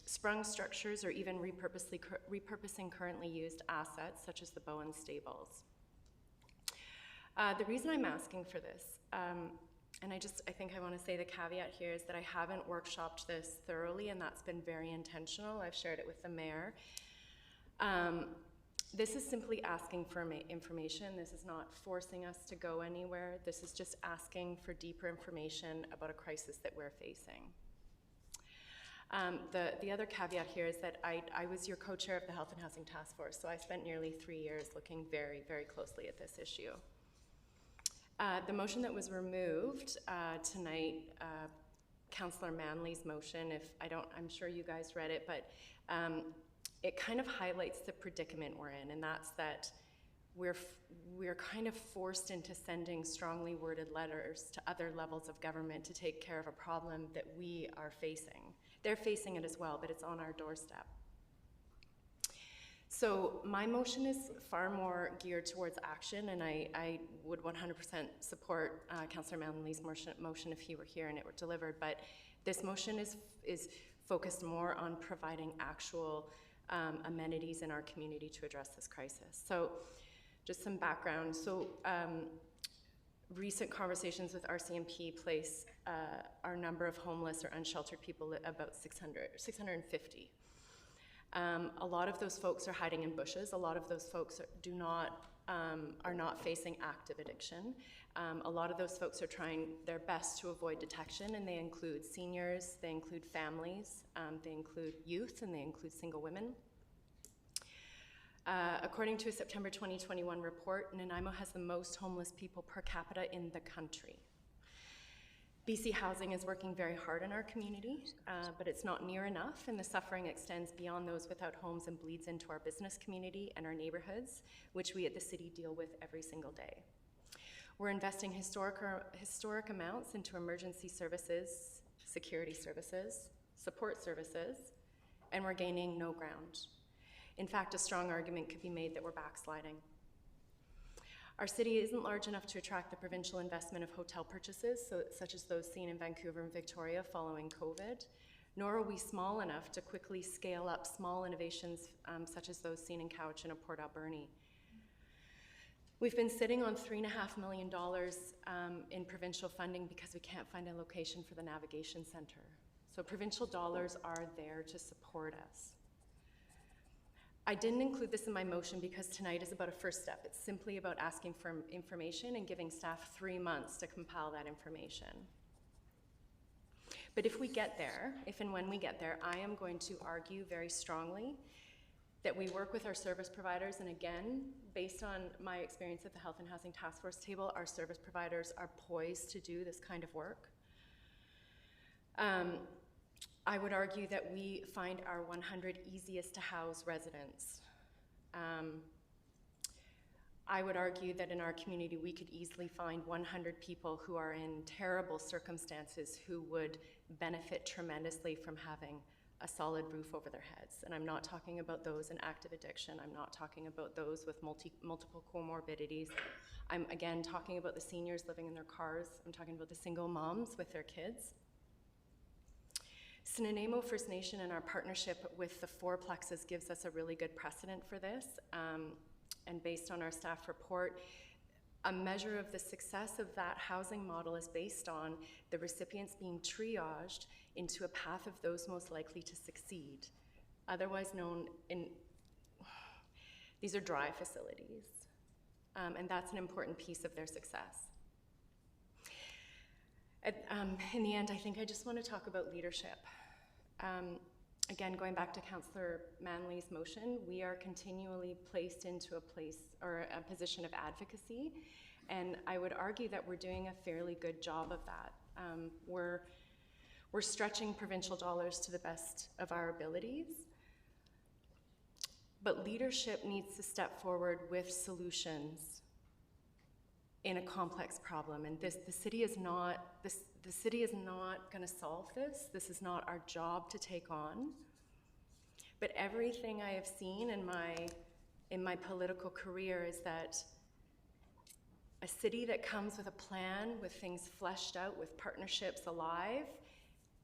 sprung structures, or even repurposing currently used assets, such as the Bowen Stables. The reason I'm asking for this, and I think I want to say the caveat here is that I haven't workshopped this thoroughly, and that's been very intentional. I've shared it with the mayor. This is simply asking for information. This is not forcing us to go anywhere. This is just asking for deeper information about a crisis that we're facing. The other caveat here is that I was your co-chair of the Health and Housing Task Force, so I spent nearly 3 years looking very, very closely at this issue. The motion that was removed tonight, Councillor Manley's motion, I'm sure you guys read it, but it kind of highlights the predicament we're in, and that's that we're kind of forced into sending strongly worded letters to other levels of government to take care of a problem that we are facing. They're facing it as well, but it's on our doorstep. So my motion is far more geared towards action, and I would 100% support Councillor Manley's motion if he were here and it were delivered, but this motion is focused more on providing actual amenities in our community to address this crisis. So just some background. So recent conversations with RCMP place our number of homeless or unsheltered people at about 650. A lot of those folks are hiding in bushes. A lot of those folks are not facing active addiction. A lot of those folks are trying their best to avoid detection, and they include seniors, they include families, they include youth, and they include single women. According to a September 2021 report, Nanaimo has the most homeless people per capita in the country. BC Housing is working very hard in our community, but it's not near enough, and the suffering extends beyond those without homes and bleeds into our business community and our neighborhoods, which we at the city deal with every single day. We're investing historic amounts into emergency services, security services, support services, and we're gaining no ground. In fact, a strong argument could be made that we're backsliding. Our city isn't large enough to attract the provincial investment of hotel purchases, such as those seen in Vancouver and Victoria following COVID, nor are we small enough to quickly scale up small innovations such as those seen in Cowichan and Port Alberni. We've been sitting on $3.5 million in provincial funding because we can't find a location for the navigation center. So provincial dollars are there to support us. I didn't include this in my motion because tonight is about a first step. It's simply about asking for information and giving staff 3 months to compile that information. But if we get there, if and when we get there, I am going to argue very strongly that we work with our service providers, and again, based on my experience at the Health and Housing Task Force table, our service providers are poised to do this kind of work. I would argue that we find our 100 easiest to house residents. I would argue that in our community we could easily find 100 people who are in terrible circumstances who would benefit tremendously from having a solid roof over their heads. And I'm not talking about those in active addiction. I'm not talking about those with multiple comorbidities. I'm again talking about the seniors living in their cars. I'm talking about the single moms with their kids. Nanaimo First Nation and our partnership with the fourplexes gives us a really good precedent for this. And based on our staff report, a measure of the success of that housing model is based on the recipients being triaged into a path of those most likely to succeed, otherwise known in, these are dry facilities. And that's an important piece of their success. In the end, I think I just want to talk about leadership. Again, going back to Councillor Manley's motion, we are continually placed into a position of advocacy, and I would argue that we're doing a fairly good job of that. We're stretching provincial dollars to the best of our abilities, but leadership needs to step forward with solutions in a complex problem. And the city is not going to solve this. This is not our job to take on. But everything I have seen in my political career is that a city that comes with a plan, with things fleshed out, with partnerships alive,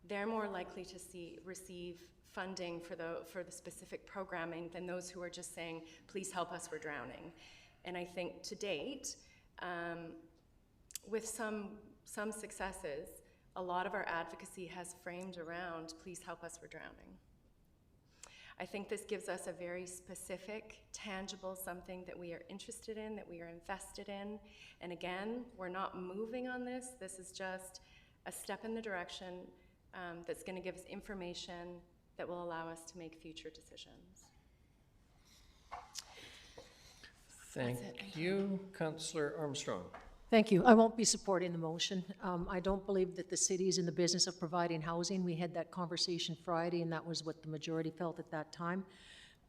they're more likely to receive funding for the specific programming than those who are just saying, please help us, we're drowning. And I think to date, with some successes, a lot of our advocacy has framed around, please help us, we're drowning. I think this gives us a very specific, tangible something that we are interested in, that we are invested in. And again, we're not moving on this. This is just a step in the direction that's going to give us information that will allow us to make future decisions. Thank you. Councillor Armstrong. Thank you. I won't be supporting the motion. I don't believe that the city is in the business of providing housing. We had that conversation Friday, and that was what the majority felt at that time.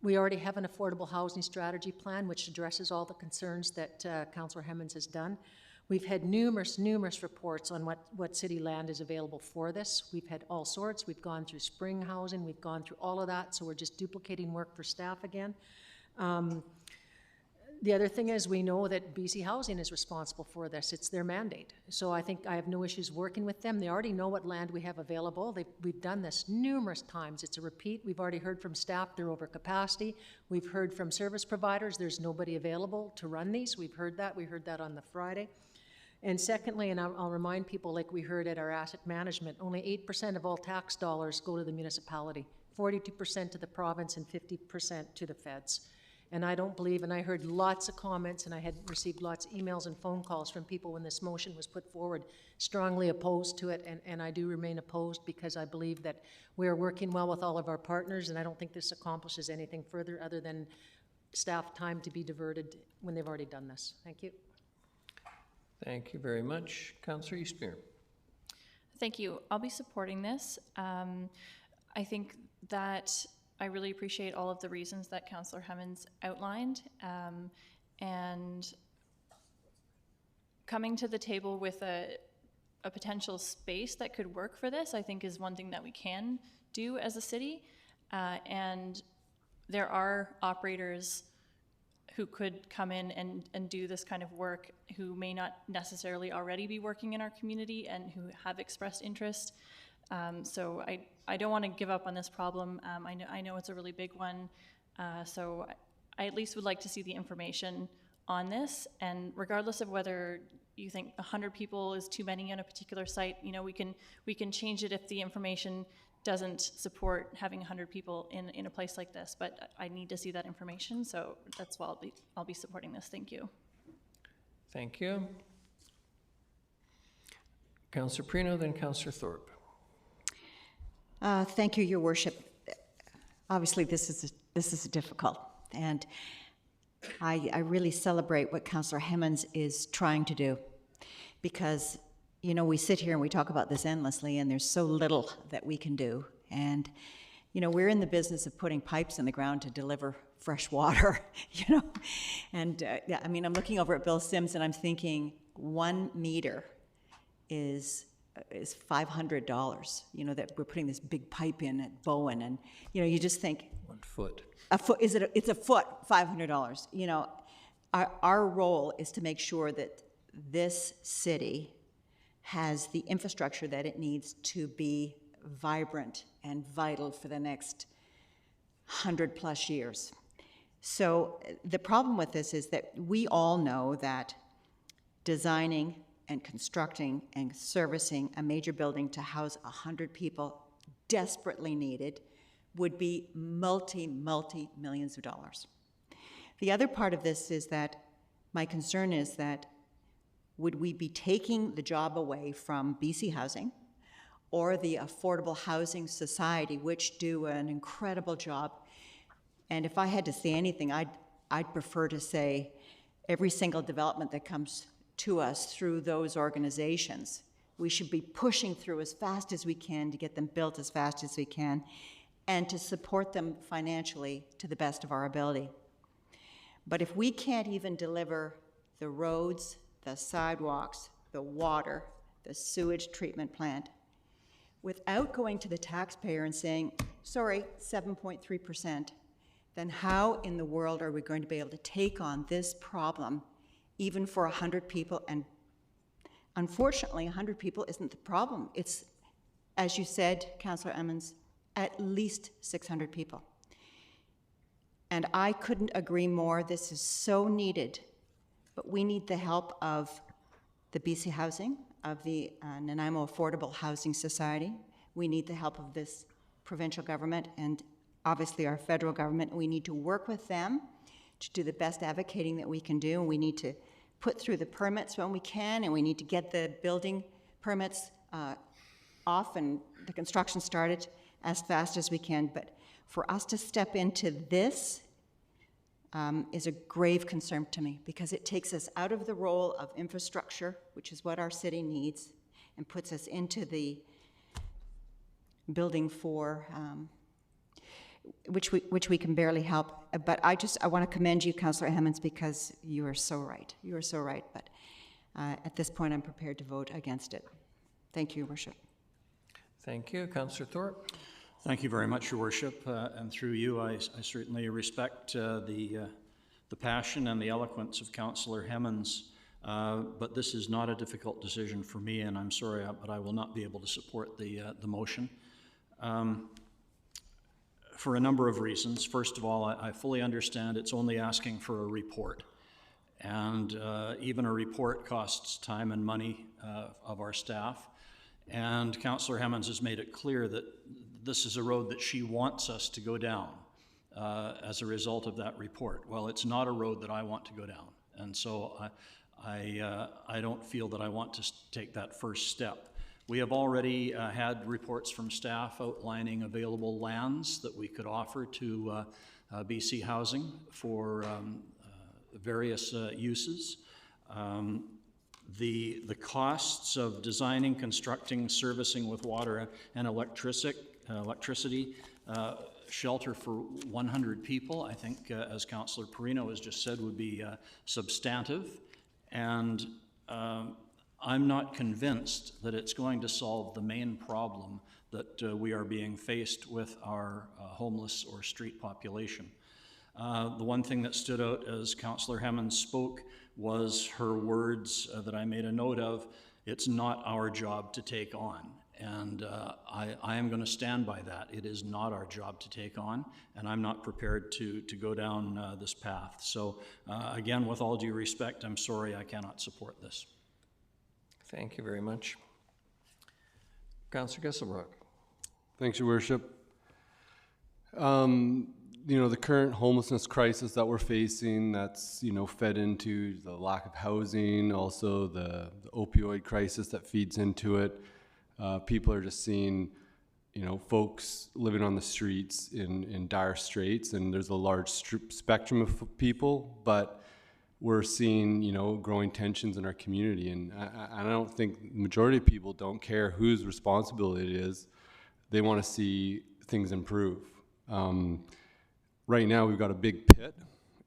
We already have an affordable housing strategy plan, which addresses all the concerns that Councillor Hemmons has done. We've had numerous reports on what city land is available for this. We've had all sorts. We've gone through spring housing. We've gone through all of that, so we're just duplicating work for staff again. The other thing is we know that BC Housing is responsible for this. It's their mandate. So I think I have no issues working with them. They already know what land we have available. We've done this numerous times. It's a repeat. We've already heard from staff they're over capacity. We've heard from service providers there's nobody available to run these. We've heard that. We heard that on the Friday. And secondly, and I'll remind people, like we heard at our asset management, only 8% of all tax dollars go to the municipality, 42% to the province, and 50% to the feds. And I don't believe, and I heard lots of comments, and I had received lots of emails and phone calls from people when this motion was put forward, strongly opposed to it, and I do remain opposed because I believe that we are working well with all of our partners, and I don't think this accomplishes anything further other than staff time to be diverted when they've already done this. Thank you. Thank you very much. Councillor Eastmere. Thank you. I'll be supporting this. I think that I really appreciate all of the reasons that Councillor Hemmons outlined, and coming to the table with a potential space that could work for this, I think is one thing that we can do as a city, and there are operators who could come in and do this kind of work who may not necessarily already be working in our community and who have expressed interest. So I don't want to give up on this problem. I know it's a really big one. So I at least would like to see the information on this. And regardless of whether you think 100 people is too many on a particular site, you know, we can change it if the information doesn't support having 100 people in a place like this. But I need to see that information. So that's why I'll be supporting this. Thank you. Thank you. Councillor Prino, then Councillor Thorpe. Thank you, Your Worship. Obviously, this is difficult, and I really celebrate what Councillor Hemmons is trying to do, because, you know, we sit here and we talk about this endlessly, and there's so little that we can do. And, you know, we're in the business of putting pipes in the ground to deliver fresh water, you know. And, yeah, I mean, I'm looking over at Bill Sims, and I'm thinking 1 meter is $500, you know, that we're putting this big pipe in at Bowen, and, you know, you just think 1 foot. A foot, it's a foot, $500. You know, our role is to make sure that this city has the infrastructure that it needs to be vibrant and vital for the next 100+ years. So the problem with this is that we all know that designing and constructing and servicing a major building to house 100 people desperately needed would be multi-millions of dollars. The other part of this is that my concern is that would we be taking the job away from BC Housing or the Affordable Housing Society, which do an incredible job? And if I had to say anything, I'd prefer to say every single development that comes to us through those organizations, we should be pushing through as fast as we can to get them built as fast as we can and to support them financially to the best of our ability. But if we can't even deliver the roads, the sidewalks, the water, the sewage treatment plant, without going to the taxpayer and saying, sorry, 7.3%, then how in the world are we going to be able to take on this problem, even for 100 people? And unfortunately, 100 people isn't the problem. It's, as you said, Councillor Emmons, at least 600 people. And I couldn't agree more. This is so needed, but we need the help of the BC Housing, of the Nanaimo Affordable Housing Society. We need the help of this provincial government and obviously our federal government. We need to work with them to do the best advocating that we can do. We need to put through the permits when we can, and we need to get the building permits off and the construction started as fast as we can. But for us to step into this is a grave concern to me, because it takes us out of the role of infrastructure, which is what our city needs, and puts us into the building for, which we can barely help. But I want to commend you, Councillor Emmons, because you are so right. You are so right. But at this point, I'm prepared to vote against it. Thank you, Your Worship. Thank you. Councillor Thorpe. Thank you very much, Your Worship. And through you, I certainly respect the passion and the eloquence of Councillor Emmons. But this is not a difficult decision for me, and I'm sorry, but I will not be able to support the motion. For a number of reasons. First of all, I fully understand it's only asking for a report. And even a report costs time and money of our staff. And Councillor Emmons has made it clear that this is a road that she wants us to go down as a result of that report. Well, it's not a road that I want to go down. And so I don't feel that I want to take that first step. We have already had reports from staff outlining available lands that we could offer to BC Housing for various uses. The costs of designing, constructing, servicing with water and electricity, shelter for 100 people, I think, as Councillor Perino has just said, would be substantive. And I'm not convinced that it's going to solve the main problem that we are being faced with our homeless or street population. The one thing that stood out as Councillor Emmons spoke was her words that I made a note of: it's not our job to take on. And I am going to stand by that. It is not our job to take on, and I'm not prepared to go down this path. So again, with all due respect, I'm sorry I cannot support this. Thank you very much. Councillor Gisselbrook. Thanks, Your Worship. You know, the current homelessness crisis that we're facing, that's, you know, fed into the lack of housing, also the opioid crisis that feeds into it. People are just seeing, you know, folks living on the streets in dire straits, and there's a large spectrum of people, but we're seeing, you know, growing tensions in our community. And I don't think the majority of people don't care whose responsibility it is. They want to see things improve. Right now we've got a big pit,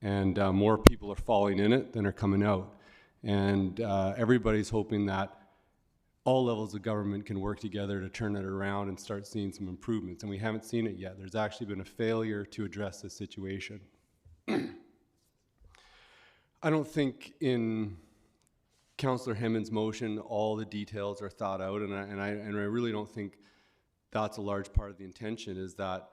and more people are falling in it than are coming out. And everybody's hoping that all levels of government can work together to turn it around and start seeing some improvements. And we haven't seen it yet. There's actually been a failure to address this situation. I don't think in Councillor Emmons' motion all the details are thought out, and I really don't think that's a large part of the intention, is that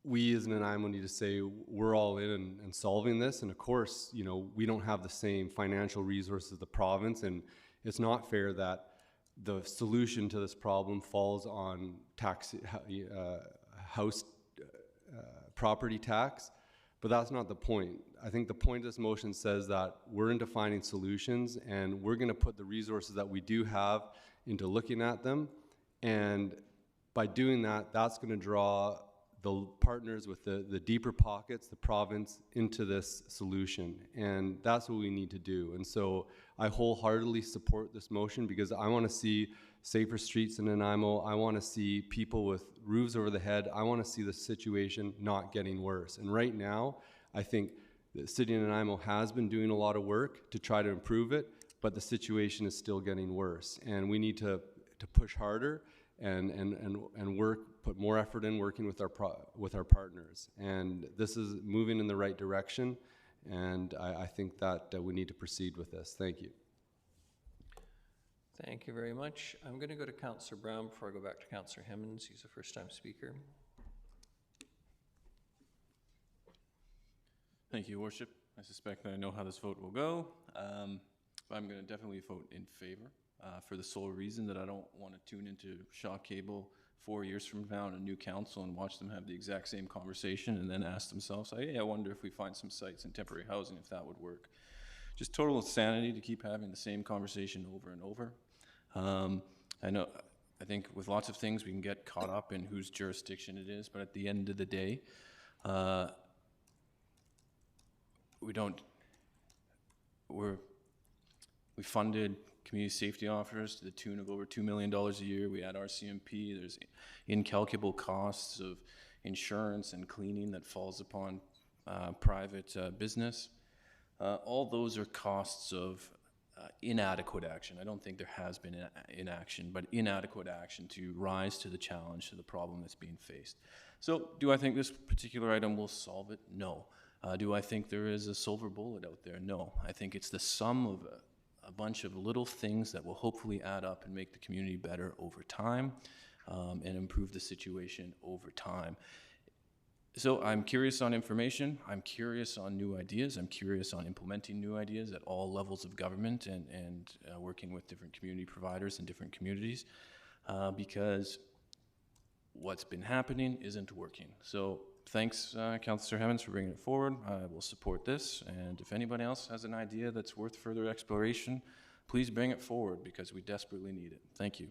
we as Nanaimo need to say we're all in and solving this. And of course, you know, we don't have the same financial resources as the province, and it's not fair that the solution to this problem falls on house property tax. But that's not the point. I think the point of this motion says that we're into finding solutions, and we're going to put the resources that we do have into looking at them. And by doing that, that's going to draw the partners with the deeper pockets, the province, into this solution. And that's what we need to do. And so I wholeheartedly support this motion, because I want to see safer streets in Nanaimo. I want to see people with roofs over the head. I want to see the situation not getting worse. And right now, I think the City of Nanaimo has been doing a lot of work to try to improve it, but the situation is still getting worse. And we need to push harder and work, put more effort in working with our partners. And this is moving in the right direction, and I think that we need to proceed with this. Thank you. Thank you very much. I'm going to go to Councillor Brown before I go back to Councillor Hemmens. He's a first-time speaker. Thank you, Your Worship. I suspect that I know how this vote will go. But I'm going to definitely vote in favor for the sole reason that I don't want to tune into Shaw Cable 4 years from now in a new council and watch them have the exact same conversation and then ask themselves, hey, I wonder if we find some sites in temporary housing, if that would work. Just total insanity to keep having the same conversation over and over. I think with lots of things we can get caught up in whose jurisdiction it is, but at the end of the day, we funded community safety officers to the tune of over $2 million a year. We had RCMP. There's incalculable costs of insurance and cleaning that falls upon private business. All those are costs of inadequate action. I don't think there has been inaction, but inadequate action to rise to the challenge, to the problem that's being faced. So do I think this particular item will solve it? No. Do I think there is a silver bullet out there? No. I think it's the sum of a bunch of little things that will hopefully add up and make the community better over time and improve the situation over time. So I'm curious on information. I'm curious on new ideas. I'm curious on implementing new ideas at all levels of government and working with different community providers in different communities because what's been happening isn't working. So thanks, Councillor Hemmens, for bringing it forward. I will support this, and if anybody else has an idea that's worth further exploration, please bring it forward because we desperately need it. Thank you.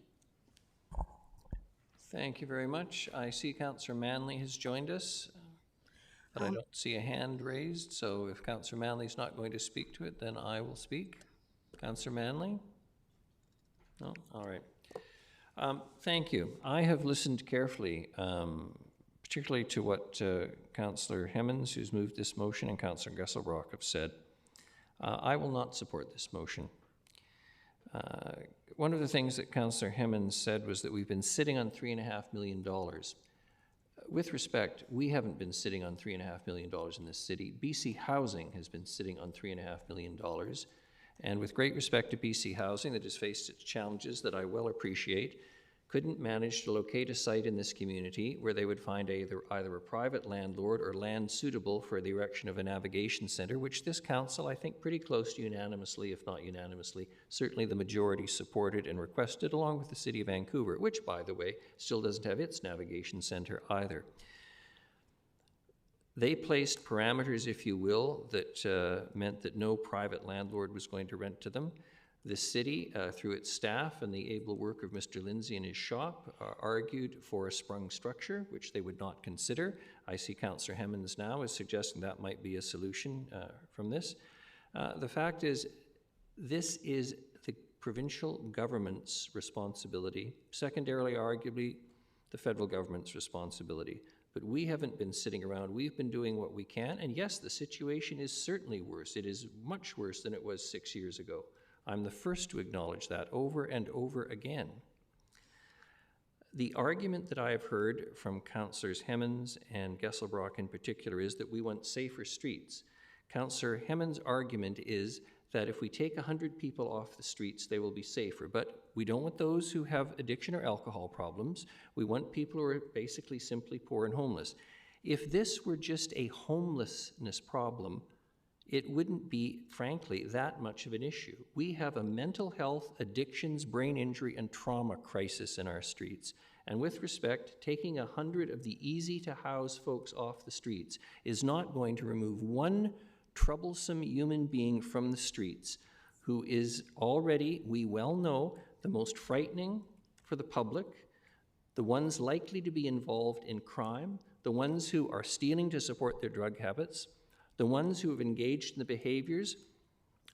Thank you very much. I see Councillor Manley has joined us, but I don't see a hand raised, so if Councillor Manley's not going to speak to it, then I will speak. Councillor Manley? No? All right. Thank you. I have listened carefully, particularly to what Councillor Hemmens, who's moved this motion, and Councillor Gesselbrock have said. I will not support this motion. One of the things that Councillor Hemmens said was that we've been sitting on $3.5 million. With respect, we haven't been sitting on $3.5 million in this city. BC Housing has been sitting on $3.5 million. And with great respect to BC Housing, that has faced its challenges that I well appreciate, couldn't manage to locate a site in this community where they would find either a private landlord or land suitable for the erection of a navigation centre, which this council, I think pretty close to unanimously, if not unanimously, certainly the majority supported and requested, along with the City of Vancouver, which, by the way, still doesn't have its navigation centre either. They placed parameters, if you will, that meant that no private landlord was going to rent to them. The city, through its staff and the able work of Mr. Lindsay and his shop, argued for a sprung structure, which they would not consider. I see Councillor Hemmens now is suggesting that might be a solution from this. The fact is, this is the provincial government's responsibility, secondarily, arguably, the federal government's responsibility. But we haven't been sitting around. We've been doing what we can. And yes, the situation is certainly worse. It is much worse than it was 6 years ago. I'm the first to acknowledge that over and over again. The argument that I have heard from Councillors Hemmens and Gesselbrock in particular is that we want safer streets. Councillor Hemmens' argument is that if we take 100 people off the streets, they will be safer. But we don't want those who have addiction or alcohol problems. We want people who are basically simply poor and homeless. If this were just a homelessness problem, it wouldn't be, frankly, that much of an issue. We have a mental health, addictions, brain injury, and trauma crisis in our streets. And with respect, taking 100 of the easy-to-house folks off the streets is not going to remove one troublesome human being from the streets who is already, we well know, the most frightening for the public, the ones likely to be involved in crime, the ones who are stealing to support their drug habits, the ones who have engaged in the behaviors,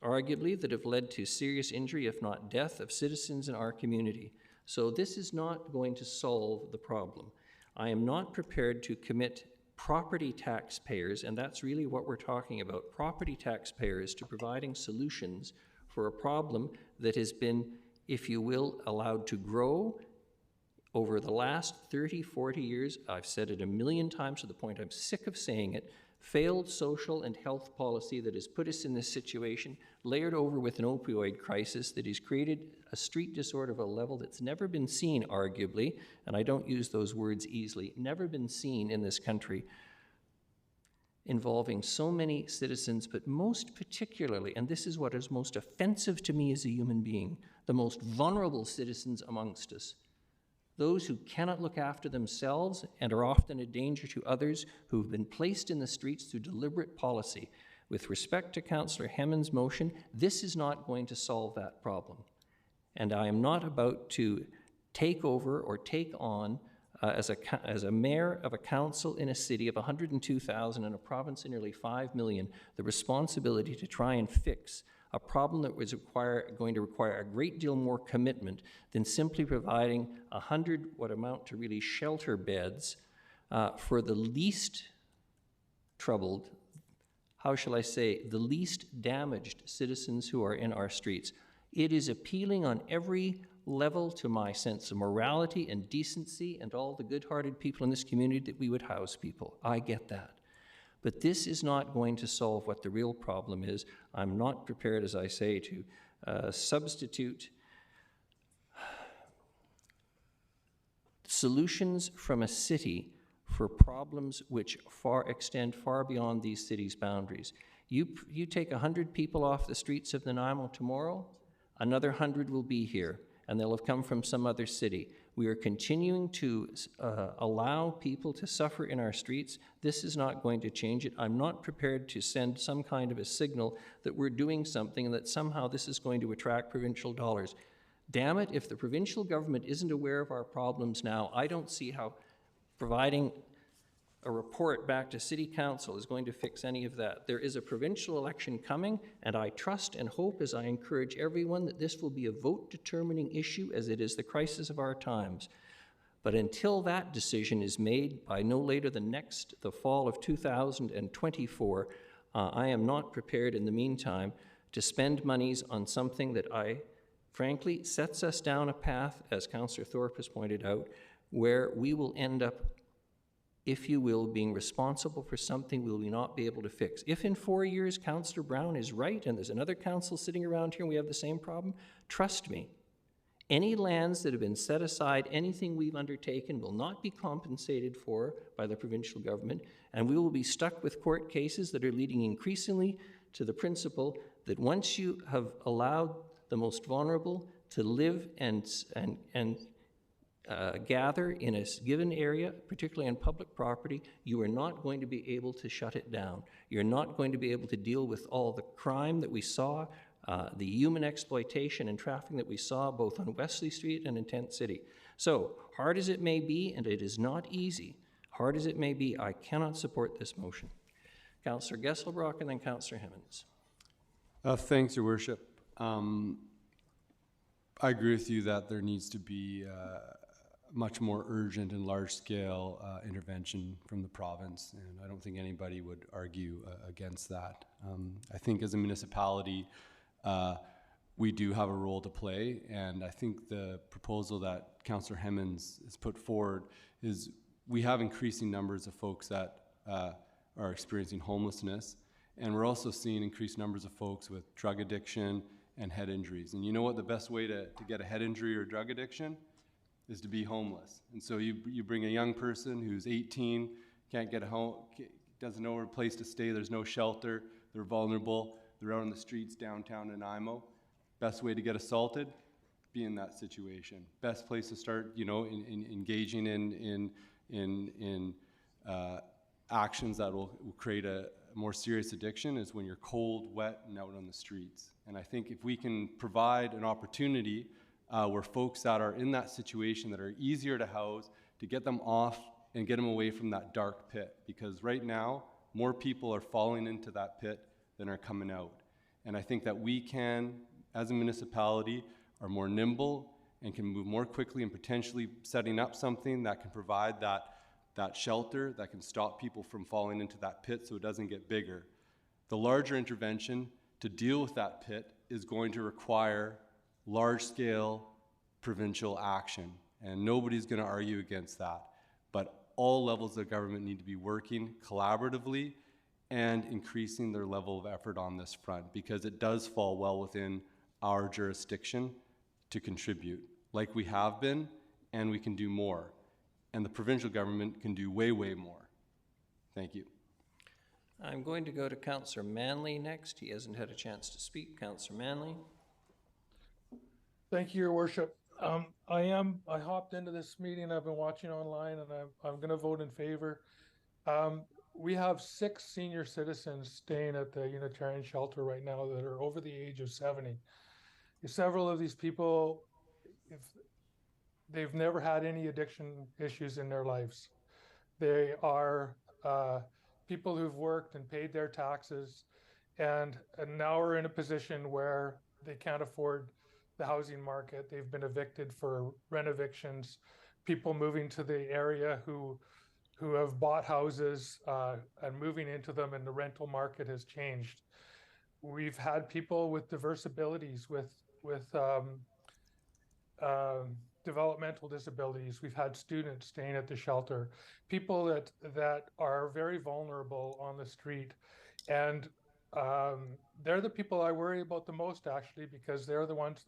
arguably, that have led to serious injury, if not death, of citizens in our community. So this is not going to solve the problem. I am not prepared to commit property taxpayers, and that's really what we're talking about, property taxpayers to providing solutions for a problem that has been, if you will, allowed to grow over the last 30, 40 years. I've said it a million times to the point I'm sick of saying it. Failed social and health policy that has put us in this situation, layered over with an opioid crisis that has created a street disorder of a level that's never been seen, arguably, and I don't use those words easily, never been seen in this country, involving so many citizens, but most particularly, and this is what is most offensive to me as a human being, the most vulnerable citizens amongst us. Those who cannot look after themselves and are often a danger to others, who have been placed in the streets through deliberate policy. With respect to Councillor Hemmons' motion, this is not going to solve that problem. And I am not about to take over or take on, as a mayor of a council in a city of 102,000 and a province of nearly 5 million, the responsibility to try and fix a problem that was going to require a great deal more commitment than simply providing 100 what amount to really shelter beds for the least troubled, how shall I say, the least damaged citizens who are in our streets. It is appealing on every level to my sense of morality and decency and all the good-hearted people in this community that we would house people. I get that. But this is not going to solve what the real problem is. I'm not prepared, as I say, to substitute solutions from a city for problems which extend far beyond these cities' boundaries. You take 100 people off the streets of Nanaimo tomorrow, another 100 will be here, and they'll have come from some other city. We are continuing to allow people to suffer in our streets. This is not going to change it. I'm not prepared to send some kind of a signal that we're doing something and that somehow this is going to attract provincial dollars. Damn it, if the provincial government isn't aware of our problems now, I don't see how providing a report back to City Council is going to fix any of that. There is a provincial election coming, and I trust and hope, as I encourage everyone, that this will be a vote-determining issue, as it is the crisis of our times. But until that decision is made by no later than the fall of 2024, I am not prepared in the meantime to spend monies on something that frankly, sets us down a path, as Councillor Thorpe has pointed out, where we will end up, if you will, being responsible for something we will not be able to fix. If in 4 years Councillor Brown is right and there's another council sitting around here and we have the same problem, trust me, any lands that have been set aside, anything we've undertaken will not be compensated for by the provincial government, and we will be stuck with court cases that are leading increasingly to the principle that once you have allowed the most vulnerable to live and gather in a given area, particularly on public property, you are not going to be able to shut it down. You're not going to be able to deal with all the crime that we saw, the human exploitation and trafficking that we saw both on Wesley Street and in Tent City. So, hard as it may be, and it is not easy, hard as it may be, I cannot support this motion. Councillor Gesselbrock and then Councillor Hemmons. Thanks, Your Worship. I agree with you that there needs to be much more urgent and large-scale intervention from the province, and I don't think anybody would argue against that. I think as a municipality, we do have a role to play, and I think the proposal that Councillor Hemmons has put forward is we have increasing numbers of folks that are experiencing homelessness, and we're also seeing increased numbers of folks with drug addiction and head injuries. And you know what the best way to get a head injury or drug addiction is to be homeless. And so you bring a young person who's 18, can't get a home, doesn't know a place to stay, there's no shelter, they're vulnerable, they're out on the streets downtown Nanaimo. Best way to get assaulted, be in that situation. Best place to start, in engaging in actions that will create a more serious addiction is when you're cold, wet, and out on the streets. And I think if we can provide an opportunity where folks that are in that situation that are easier to house, to get them off and get them away from that dark pit. Because right now, more people are falling into that pit than are coming out. And I think that we can, as a municipality, are more nimble and can move more quickly and potentially setting up something that can provide that shelter that can stop people from falling into that pit so it doesn't get bigger. The larger intervention to deal with that pit is going to require large-scale provincial action, and nobody's going to argue against that. But all levels of government need to be working collaboratively and increasing their level of effort on this front, because it does fall well within our jurisdiction to contribute, like we have been, and we can do more. And the provincial government can do way, way more. Thank you. I'm going to go to Councillor Manley next. He hasn't had a chance to speak. Councillor Manley. Thank you, Your Worship. I hopped into this meeting. I've been watching online, and I'm going to vote in favor. We have 6 senior citizens staying at the Unitarian shelter right now that are over the age of 70. Several of these people, they've never had any addiction issues in their lives. They are people who've worked and paid their taxes, and now are in a position where they can't afford the housing market. They've been evicted for rent evictions. People moving to the area who have bought houses and moving into them, and the rental market has changed. We've had people with diverse abilities, with developmental disabilities. We've had students staying at the shelter, people that are very vulnerable on the street, and they're the people I worry about the most, actually, because they're the ones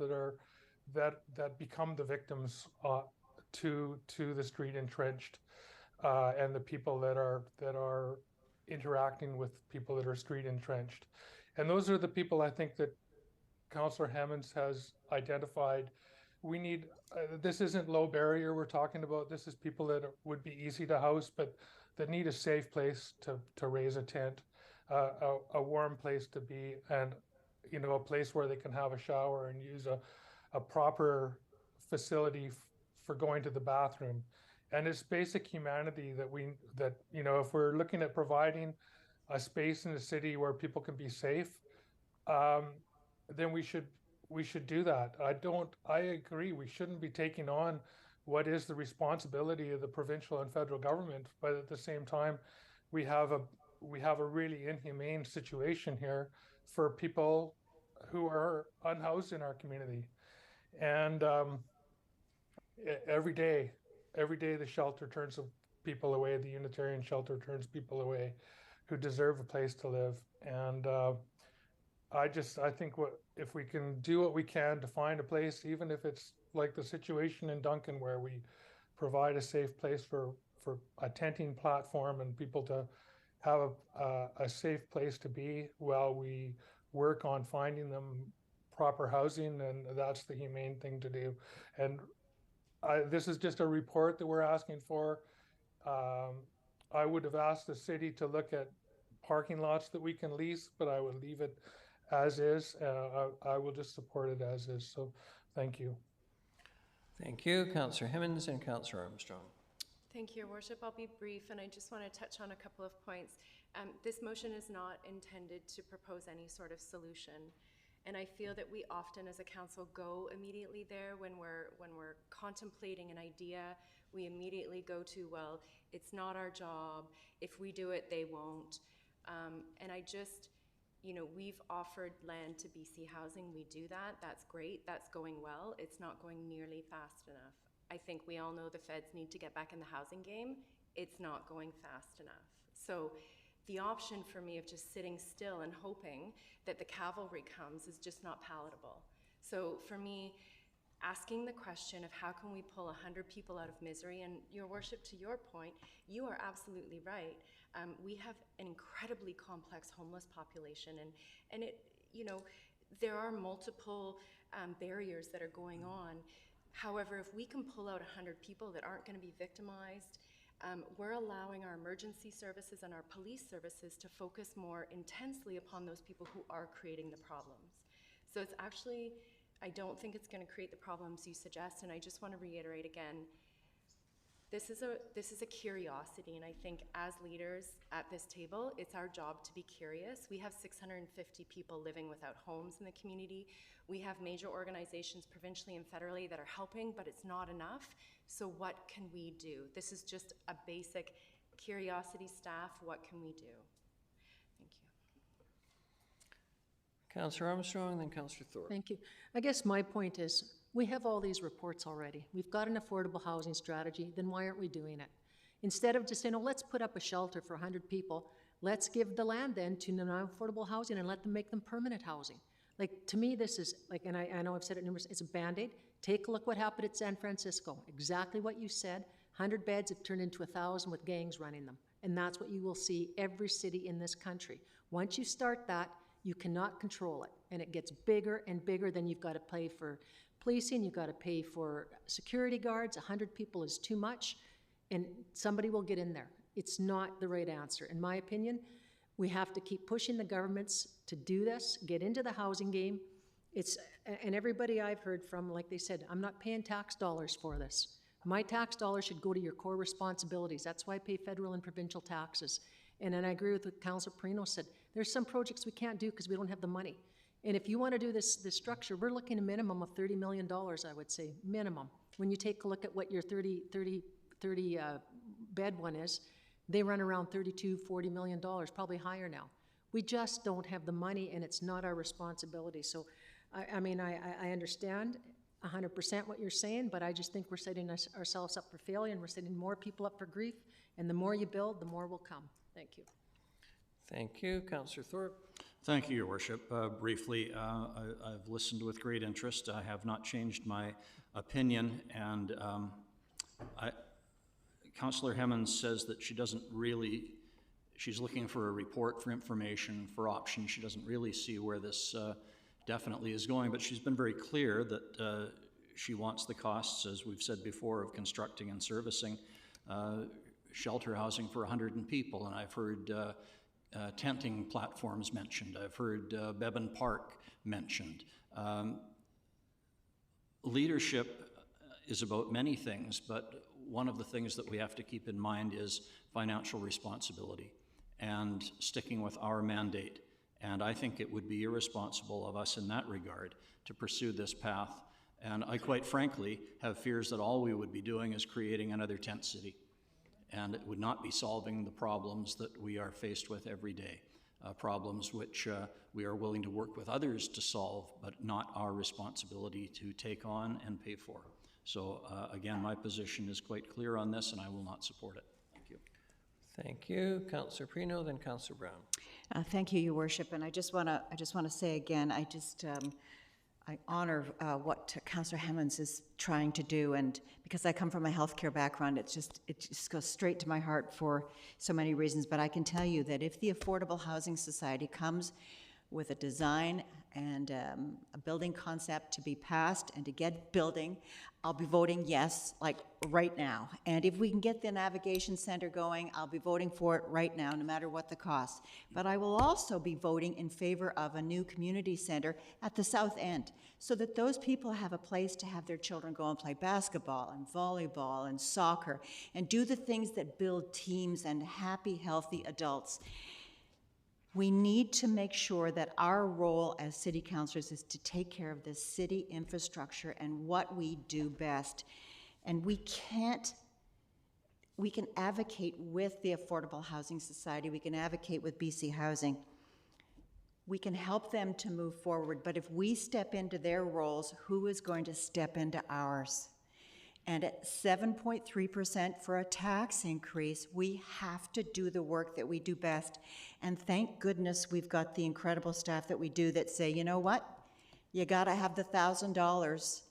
that become the victims to the street entrenched, and the people that are interacting with people that are street entrenched. And those are the people I think that Councillor Hammonds has identified. We need, this isn't low barrier we're talking about. This is people that would be easy to house, but that need a safe place to raise a tent, a warm place to be, and a place where they can have a shower and use a proper facility for going to the bathroom. And it's basic humanity that if we're looking at providing a space in the city where people can be safe, then we should do that. I agree, we shouldn't be taking on what is the responsibility of the provincial and federal government, but at the same time, we have a really inhumane situation here for people who are unhoused in our community. And every day the shelter turns people away, the Unitarian shelter turns people away who deserve a place to live. And I think if we can do what we can to find a place, even if it's like the situation in Duncan, where we provide a safe place for a tenting platform and people to have a safe place to be while we work on finding them proper housing, and that's the humane thing to do. And this is just a report that we're asking for. I would have asked the city to look at parking lots that we can lease, but I would leave it as is. I will just support it as is. So thank you. Thank you, Councillor Hammonds and Councillor Armstrong. Thank you, Your Worship. I'll be brief, and I just want to touch on a couple of points. This motion is not intended to propose any sort of solution. And I feel that we often as a council go immediately there when we're contemplating an idea. We immediately go to, well, it's not our job. If we do it, they won't. And I just, we've offered land to BC Housing. We do that. That's great. That's going well. It's not going nearly fast enough. I think we all know the feds need to get back in the housing game. It's not going fast enough. So the option for me of just sitting still and hoping that the cavalry comes is just not palatable. So for me, asking the question of how can we pull 100 people out of misery, and Your Worship, to your point, you are absolutely right. We have an incredibly complex homeless population, and it, there are multiple barriers that are going on. However, if we can pull out 100 people that aren't going to be victimized, we're allowing our emergency services and our police services to focus more intensely upon those people who are creating the problems. So it's actually, I don't think it's going to create the problems you suggest, and I just want to reiterate again, this is a curiosity, and I think as leaders at this table, it's our job to be curious. We have 650 people living without homes in the community. We have major organizations provincially and federally that are helping, but it's not enough. So what can we do? This is just a basic curiosity, staff. What can we do? Thank you. Councillor Armstrong, then Councillor Thorpe. Thank you. I guess my point is, we have all these reports already. We've got an affordable housing strategy, then why aren't we doing it? Instead of just saying, oh, let's put up a shelter for 100 people, let's give the land then to non-affordable housing and let them make them permanent housing. Like, to me, this is, like, and I know I've said it numerous, it's a Band-Aid. Take a look what happened at San Francisco. Exactly what you said. 100 beds have turned into 1,000 with gangs running them. And that's what you will see every city in this country. Once you start that, you cannot control it. And it gets bigger and bigger. Then you've got to pay for policing, you've got to pay for security guards. 100 people is too much, and somebody will get in there. It's not the right answer. In my opinion, we have to keep pushing the governments to do this, get into the housing game. And everybody I've heard from, like they said, I'm not paying tax dollars for this. My tax dollars should go to your core responsibilities. That's why I pay federal and provincial taxes. And then I agree with what Councillor Perino said. There's some projects we can't do because we don't have the money. And if you want to do this structure, we're looking at a minimum of $30 million, I would say, minimum. When you take a look at what your 30 bed one is, they run around $32, $40 million, probably higher now. We just don't have the money, and it's not our responsibility. So, I mean, I understand 100% what you're saying, but I just think we're setting ourselves up for failure, and we're setting more people up for grief, and the more you build, the more will come. Thank you. Thank you. Councillor Thorpe. Thank you, Your Worship. Briefly, I've listened with great interest. I have not changed my opinion, and Councillor Hemmons says that she doesn't really, she's looking for a report, for information, for options. She doesn't really see where this definitely is going, but she's been very clear that she wants the costs, as we've said before, of constructing and servicing shelter housing for 100 people, and I've heard tenting platforms mentioned. I've heard Bevan Park mentioned. Leadership is about many things, but one of the things that we have to keep in mind is financial responsibility and sticking with our mandate. And I think it would be irresponsible of us in that regard to pursue this path. And I quite frankly have fears that all we would be doing is creating another tent city. And it would not be solving the problems that we are faced with every day, problems which we are willing to work with others to solve, but not our responsibility to take on and pay for. So again, my position is quite clear on this, and I will not support it. Thank you. Thank you. Councillor Perino, then Councillor Brown. Thank you, Your Worship. And I just want to say again, I honor what Councillor Hemmons is trying to do, and because I come from a healthcare background, it just goes straight to my heart for so many reasons. But I can tell you that if the Affordable Housing Society comes with a design and a building concept to be passed and to get building, I'll be voting yes, like right now. And if we can get the navigation center going, I'll be voting for it right now, no matter what the cost. But I will also be voting in favor of a new community center at the south end, so that those people have a place to have their children go and play basketball and volleyball and soccer and do the things that build teams and happy, healthy adults. We need to make sure that our role as city councilors is to take care of the city infrastructure and what we do best. And we can advocate with the Affordable Housing Society, we can advocate with BC Housing. We can help them to move forward, but if we step into their roles, who is going to step into ours? And at 7.3% for a tax increase, we have to do the work that we do best. And thank goodness we've got the incredible staff that we do that say, you know what? You gotta have the $1,000,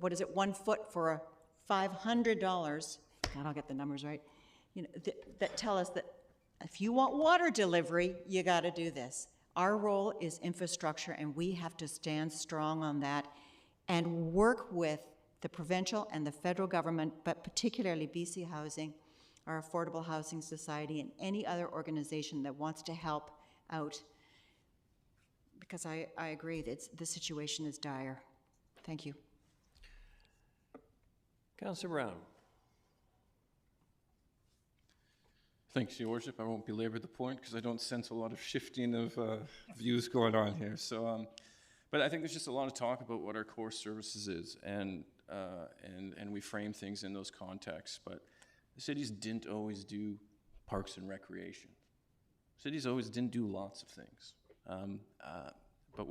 what is it, 1 foot for a $500, God, I'll get the numbers right, you know, that tell us that if you want water delivery, you gotta do this. Our role is infrastructure, and we have to stand strong on that and work with the provincial and the federal government, but particularly BC Housing, our Affordable Housing Society, and any other organization that wants to help out, because I agree that the situation is dire. Thank you. Councillor Brown. Thanks, Your Worship. I won't belabor the point because I don't sense a lot of shifting of views going on here. So, but I think there's just a lot of talk about what our core services is, and we frame things in those contexts. But the cities didn't always do parks and recreation. Cities always didn't do lots of things. But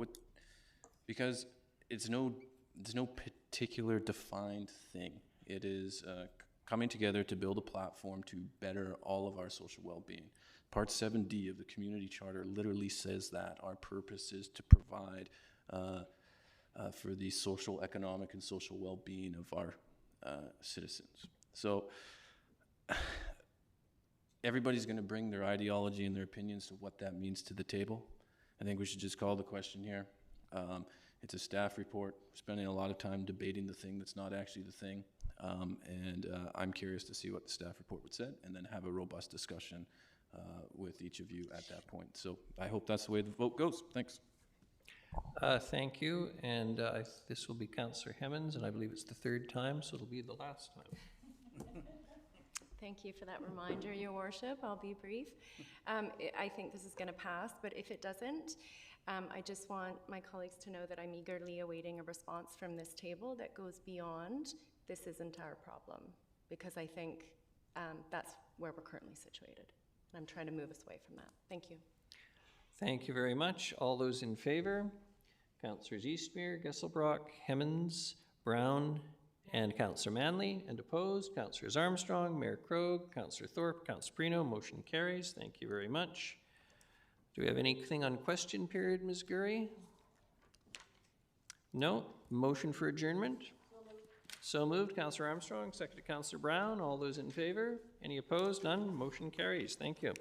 because there's no particular defined thing. It is coming together to build a platform to better all of our social well-being. Part 7D of the community charter literally says that our purpose is to provide for the social, economic, and social well-being of our citizens. So everybody's going to bring their ideology and their opinions to what that means to the table. I think we should just call the question here. It's a staff report. We're spending a lot of time debating the thing that's not actually the thing. I'm curious to see what the staff report would say and then have a robust discussion with each of you at that point. So I hope that's the way the vote goes. Thanks. Thank you, and this will be Councillor Hemmens, and I believe it's the third time, so it'll be the last time. Thank you for that reminder, Your Worship. I'll be brief. I think this is going to pass, but if it doesn't, I just want my colleagues to know that I'm eagerly awaiting a response from this table that goes beyond this isn't our problem, because I think that's where we're currently situated. And I'm trying to move us away from that. Thank you. Thank you very much. All those in favor? Councillors Eastmere, Gesselbrock, Hemmens, Brown, and Councillor Manley. And opposed, Councillors Armstrong, Mayor Krogh, Councillor Thorpe, Councillor Prino. Motion carries. Thank you very much. Do we have anything on question period, Ms. Gurry? No? Motion for adjournment? So moved. Councillor Armstrong, seconded Councillor Brown. All those in favor? Any opposed? None. Motion carries. Thank you.